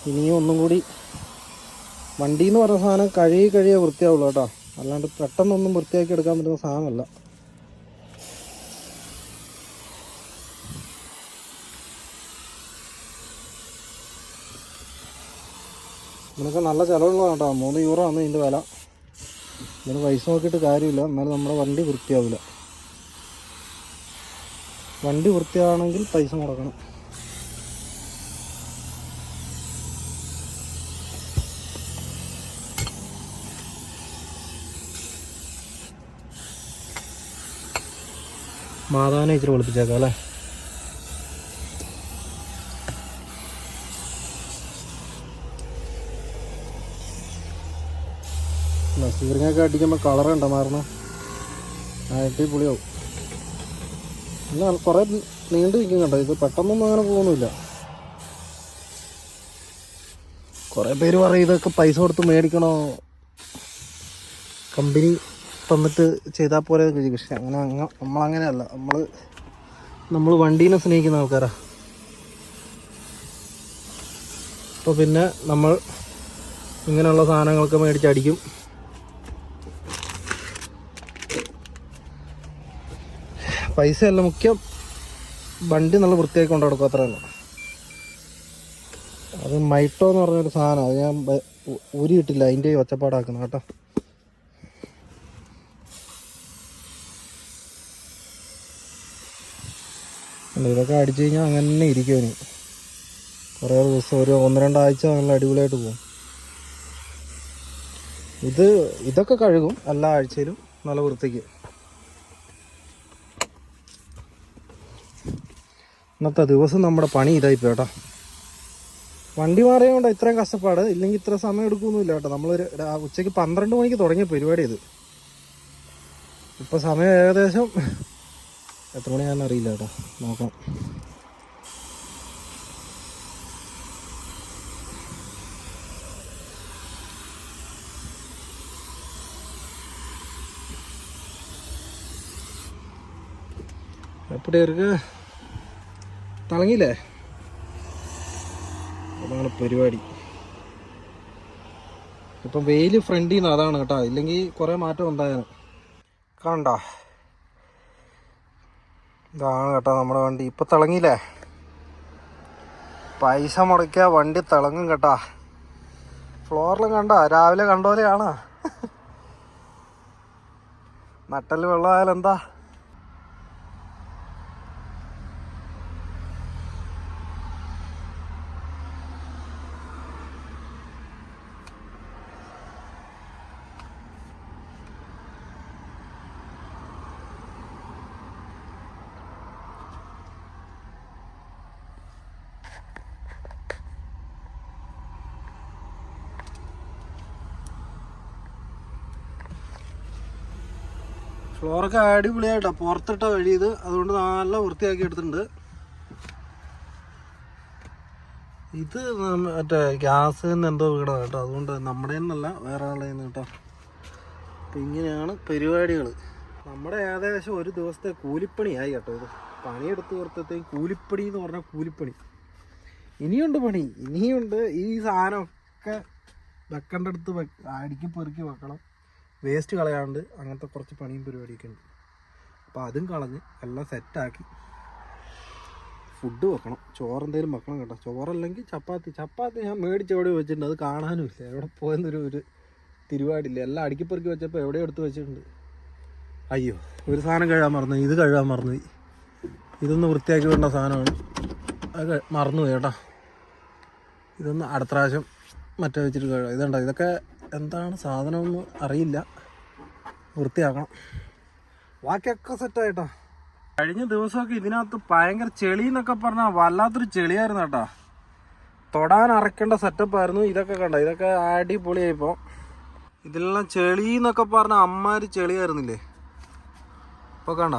S1: ഇനിയും ഒന്നും കൂടി വണ്ടി എന്ന് പറഞ്ഞ സാധനം കഴിയേ വൃത്തിയാവുള്ളൂ കേട്ടോ. അല്ലാണ്ട് പെട്ടെന്നൊന്നും വൃത്തിയാക്കി എടുക്കാൻ പറ്റുന്ന സാധനമല്ല. ഇതിനൊക്കെ നല്ല ചിലവുള്ളതാണ് കേട്ടോ. 3 യൂറോ ആണ് ഇതിൻ്റെ വില. ഇതിന് പൈസ നോക്കിയിട്ട് കാര്യമില്ല, എന്നാലും നമ്മുടെ വണ്ടി വൃത്തിയാവില്ല. വണ്ടി വൃത്തിയാണെങ്കിൽ പൈസ മുടക്കണം. മാതാവിനെ ഇച്ചിരി വെളുപ്പിച്ചേക്കാം അല്ലേ. സീറിങ്ങൊക്കെ അടിക്കുമ്പോൾ കളറുണ്ടോ മാറണ ആയിട്ട് പുളിയാവും. പിന്നെ കുറേ നീണ്ടു നിൽക്കും കേട്ടോ. ഇത് പെട്ടെന്നൊന്നും അങ്ങനെ പോകുന്നില്ല. കുറേ പേര് പറയും ഇതൊക്കെ പൈസ കൊടുത്ത് മേടിക്കണോ, കമ്പനി തന്നിട്ട് ചെയ്താൽ പോലെ ചോദിക്കും. പക്ഷെ നമ്മളങ്ങനെയല്ല. നമ്മൾ വണ്ടീനെ സ്നേഹിക്കുന്ന ആൾക്കാരാ. അപ്പോൾ പിന്നെ നമ്മൾ ഇങ്ങനെയുള്ള സാധനങ്ങളൊക്കെ മേടിച്ചടിക്കും. പൈസയല്ല മുഖ്യം, വണ്ടി നല്ല വൃത്തിയാക്കി കൊണ്ടു നടക്കും, അത്ര തന്നെ. അത് മൈട്ടോ എന്ന് പറഞ്ഞൊരു സാധനം, അത് ഞാൻ ഊരിയിട്ടില്ല, അതിൻ്റെ ഒച്ചപ്പാടാക്കണം കേട്ടോ. ഇതൊക്കെ അടിച്ചു കഴിഞ്ഞാൽ അങ്ങനെ തന്നെ ഇരിക്കും. കുറേ ദിവസം ഒരു 1-2 ആഴ്ച നല്ല അടിപൊളിയായിട്ട് പോകും. ഇതൊക്കെ കഴുകും എല്ലാ ആഴ്ചയിലും നല്ല വൃത്തിക്ക്. ഇന്നത്തെ ദിവസം നമ്മുടെ പണി ഇതായിപ്പോ കേട്ടോ. വണ്ടി മാറിയത് കൊണ്ട് ഇത്രയും കഷ്ടപ്പാട്, ഇല്ലെങ്കിൽ ഇത്ര സമയം എടുക്കുമൊന്നുമില്ല കേട്ടോ. നമ്മളൊരു ഉച്ചയ്ക്ക് 12 മണിക്ക് തുടങ്ങിയ പരിപാടി ഇത്. ഇപ്പോൾ സമയം ഏകദേശം എത്ര മണിയാണെന്ന് അറിയില്ല കേട്ടോ, നോക്കാം. എപ്പോഴേ ഇருக்கு തിളങ്ങിയില്ലേ? അതാണ് പരിപാടി. ഇപ്പം വെയിൽ ഫ്രണ്ടിൽ നിന്ന് അതാണ് കേട്ടോ, ഇല്ലെങ്കിൽ കുറേ മാറ്റം ഉണ്ടായിരുന്നു. കണ്ട ഇതാണ് കേട്ടോ നമ്മുടെ വണ്ടി. ഇപ്പം തിളങ്ങിയില്ലേ? പൈസ മുടക്കിയ വണ്ടി തിളങ്ങും കേട്ടാ. ഫ്ലോറിലും കണ്ട രാവിലെ കണ്ട പോലെയാണ്. നട്ടല് വെള്ളമായാലും എന്താ. ഫ്ലോറൊക്കെ അടിപൊളിയായിട്ടോ, പുറത്തിട്ട വഴി ഇത്. അതുകൊണ്ട് നല്ല വൃത്തിയാക്കി എടുത്തിട്ടുണ്ട്. ഇത് മറ്റേ ഗ്യാസ് എന്തോ വീടാണ് കേട്ടോ, അതുകൊണ്ട് നമ്മുടെ തന്നെയല്ല വേറെ ആളുടെ കേട്ടോ. അപ്പം ഇങ്ങനെയാണ് പരിപാടികൾ. നമ്മുടെ ഏകദേശം ഒരു ദിവസത്തെ കൂലിപ്പണിയായി കേട്ടോ. ഇത് പണിയെടുത്ത് പുറത്തേക്ക് കൂലിപ്പണി എന്ന് പറഞ്ഞാൽ കൂലിപ്പണി. ഇനിയുണ്ട് പണി, ഇനിയുണ്ട്. ഈ സാധനമൊക്കെ വെക്കേണ്ട അടുത്ത് അടുക്കി പെറുക്കി വെക്കണം. വേസ്റ്റ് കളയാണ്ട് അങ്ങനത്തെ കുറച്ച് പണിയും പരിപാടിയൊക്കെ ഉണ്ട്. അപ്പോൾ അതും കളഞ്ഞ് എല്ലാം സെറ്റാക്കി ഫുഡ് വെക്കണം. ചോറെന്തേലും വെക്കണം കേട്ടോ. ചോറല്ലെങ്കിൽ ചപ്പാത്തി ഞാൻ മേടിച്ചെവിടെ വെച്ചിട്ടുണ്ട്. അത് കാണാനും ഇല്ല, എവിടെ പോയെന്നൊരു തിരുവാടില്ല. എല്ലാം അടുക്കിപ്പെറുക്കി വെച്ചപ്പോൾ എവിടെയോ എടുത്ത് വെച്ചിട്ടുണ്ട്. അയ്യോ, ഒരു സാധനം കഴുകാൻ മറന്നു. ഇത് കഴുകാൻ മറന്നുപോയി. ഇതൊന്ന് വൃത്തിയാക്കി വേണ്ട സാധനമാണ്, അത് മറന്നുപോയി കേട്ടോ. ഇതൊന്ന് അടുത്ത പ്രാവശ്യം മറ്റേ വെച്ചിട്ട് കഴുകാം. ഇതുണ്ടോ, ഇതൊക്കെ എന്താണ് സാധനമൊന്നും അറിയില്ല, വൃത്തിയാക്കണം. ബാക്കിയൊക്കെ സെറ്റായിട്ടോ. കഴിഞ്ഞ ദിവസമൊക്കെ ഇതിനകത്ത് ഭയങ്കര ചെളി എന്നൊക്കെ പറഞ്ഞാൽ വല്ലാത്തൊരു ചെളിയായിരുന്നു കേട്ടോ. തൊടാൻ അറക്കേണ്ട സെറ്റപ്പായിരുന്നു. ഇതൊക്കെ കണ്ട, ഇതൊക്കെ അടിപൊളിയായിപ്പോൾ. ഇതിലെല്ലാം ചെളി എന്നൊക്കെ പറഞ്ഞാൽ അമ്മാര് ചെളിയായിരുന്നില്ലേ. ഇപ്പോൾ കണ്ട,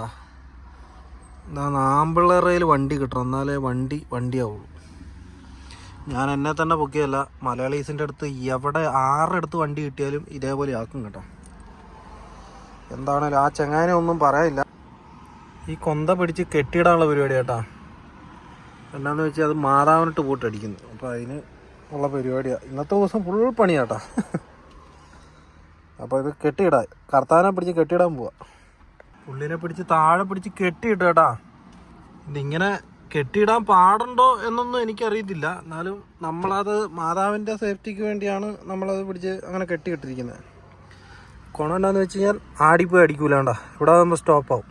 S1: എന്താ ആമ്പിള്ളേറയിൽ വണ്ടി കിട്ടണം, എന്നാലേ വണ്ടിയാവുള്ളൂ. ഞാൻ എന്നെ തന്നെ പൊക്കിയല്ല, മലയാളീസിൻ്റെ അടുത്ത് എവിടെ ആരുടെ വണ്ടി കിട്ടിയാലും ഇതേപോലെ ആക്കും കേട്ടോ. എന്താണേലും ആ ചങ്ങാനെ ഒന്നും പറയാനില്ല. ഈ കൊന്ത പിടിച്ച് കെട്ടിയിടാനുള്ള പരിപാടി കേട്ടോ. എന്നാന്ന് വെച്ചാൽ അത് മാതാവിനിട്ട് പൂട്ടടിക്കുന്നു. അപ്പോൾ അതിന് ഉള്ള പരിപാടിയാണ്. ഇന്നത്തെ ദിവസം ഫുൾ പണിയാട്ടോ. അപ്പോൾ ഇത് കെട്ടിയിടാൻ, കർത്താനെ പിടിച്ച് കെട്ടിയിടാൻ പോവാ. പുള്ളിനെ പിടിച്ച് താഴെ പിടിച്ച് കെട്ടിയിട്ട് കേട്ടാ. ഇതിങ്ങനെ കെട്ടിയിടാൻ പാടുണ്ടോ എന്നൊന്നും എനിക്കറിയത്തില്ല. എന്നാലും നമ്മളത് മാതാവിൻ്റെ സേഫ്റ്റിക്ക് വേണ്ടിയാണ് നമ്മളത് പിടിച്ച് അങ്ങനെ കെട്ടിയിട്ടിരിക്കുന്നത്. ഗുണം എന്താണെന്ന് വെച്ച് കഴിഞ്ഞാൽ ആടിപ്പോയി അടിക്കൂലാണ്ട, ഇവിടെ ആകുമ്പോൾ സ്റ്റോപ്പാവും.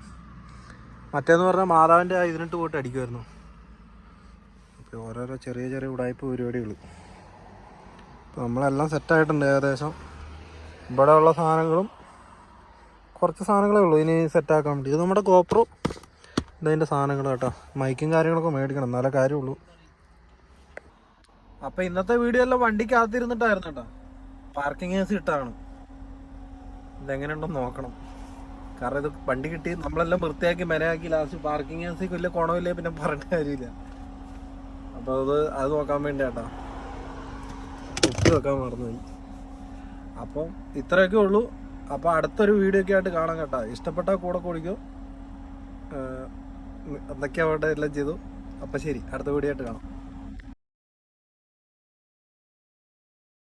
S1: മറ്റേന്ന് പറഞ്ഞാൽ മാതാവിൻ്റെ ഇതിനിട്ട് പോയിട്ട് അടിക്കുമായിരുന്നു. അപ്പോൾ ഓരോരോ ചെറിയ ഉടായ്പ പരിപാടികൾ. അപ്പോൾ നമ്മളെല്ലാം സെറ്റായിട്ടുണ്ട് ഏകദേശം. ഇവിടെ ഉള്ള സാധനങ്ങളും കുറച്ച് സാധനങ്ങളേ ഉള്ളൂ ഇനി സെറ്റാക്കാൻ വേണ്ടി. ഇത് നമ്മുടെ ഗോപ്രോ, ഇതതിൻ്റെ സാധനങ്ങൾ കേട്ടോ. മൈക്കും കാര്യങ്ങളൊക്കെ മേടിക്കണം, എന്നാലേ കാര്യമുള്ളൂ. അപ്പോൾ ഇന്നത്തെ വീഡിയോ എല്ലാം വണ്ടിക്കകത്തിരുന്നിട്ടായിരുന്നു കേട്ടോ. പാർക്കിംഗ് ഏസി ഇട്ടാണ്. ഇതെങ്ങനെയുണ്ടെന്ന് നോക്കണം. കാരണം ഇത് വണ്ടി കിട്ടി നമ്മളെല്ലാം വൃത്തിയാക്കി മെനയാക്കി ലാസ്റ്റ് പാർക്കിംഗ് ഏസിക്ക് വലിയ കുണമില്ലേ, പിന്നെ പറഞ്ഞ കാര്യമില്ല. അപ്പോൾ അത് നോക്കാൻ വേണ്ടി കേട്ടോ. ഒപ്പ് വെക്കാൻ മറന്നുപോയി. അപ്പം ഇത്രയൊക്കെ ഉള്ളൂ. അപ്പോൾ അടുത്തൊരു വീഡിയോ ഒക്കെ ആയിട്ട് കാണാം കേട്ടോ. ഇഷ്ടപ്പെട്ടാൽ കൂടെ കൂടിക്കോ. എന്തൊക്കെയാ വേണ്ട എല്ലാം ചെയ്തു. അപ്പം ശരി, അടുത്ത വീഡിയോ ആയിട്ട് കാണാം.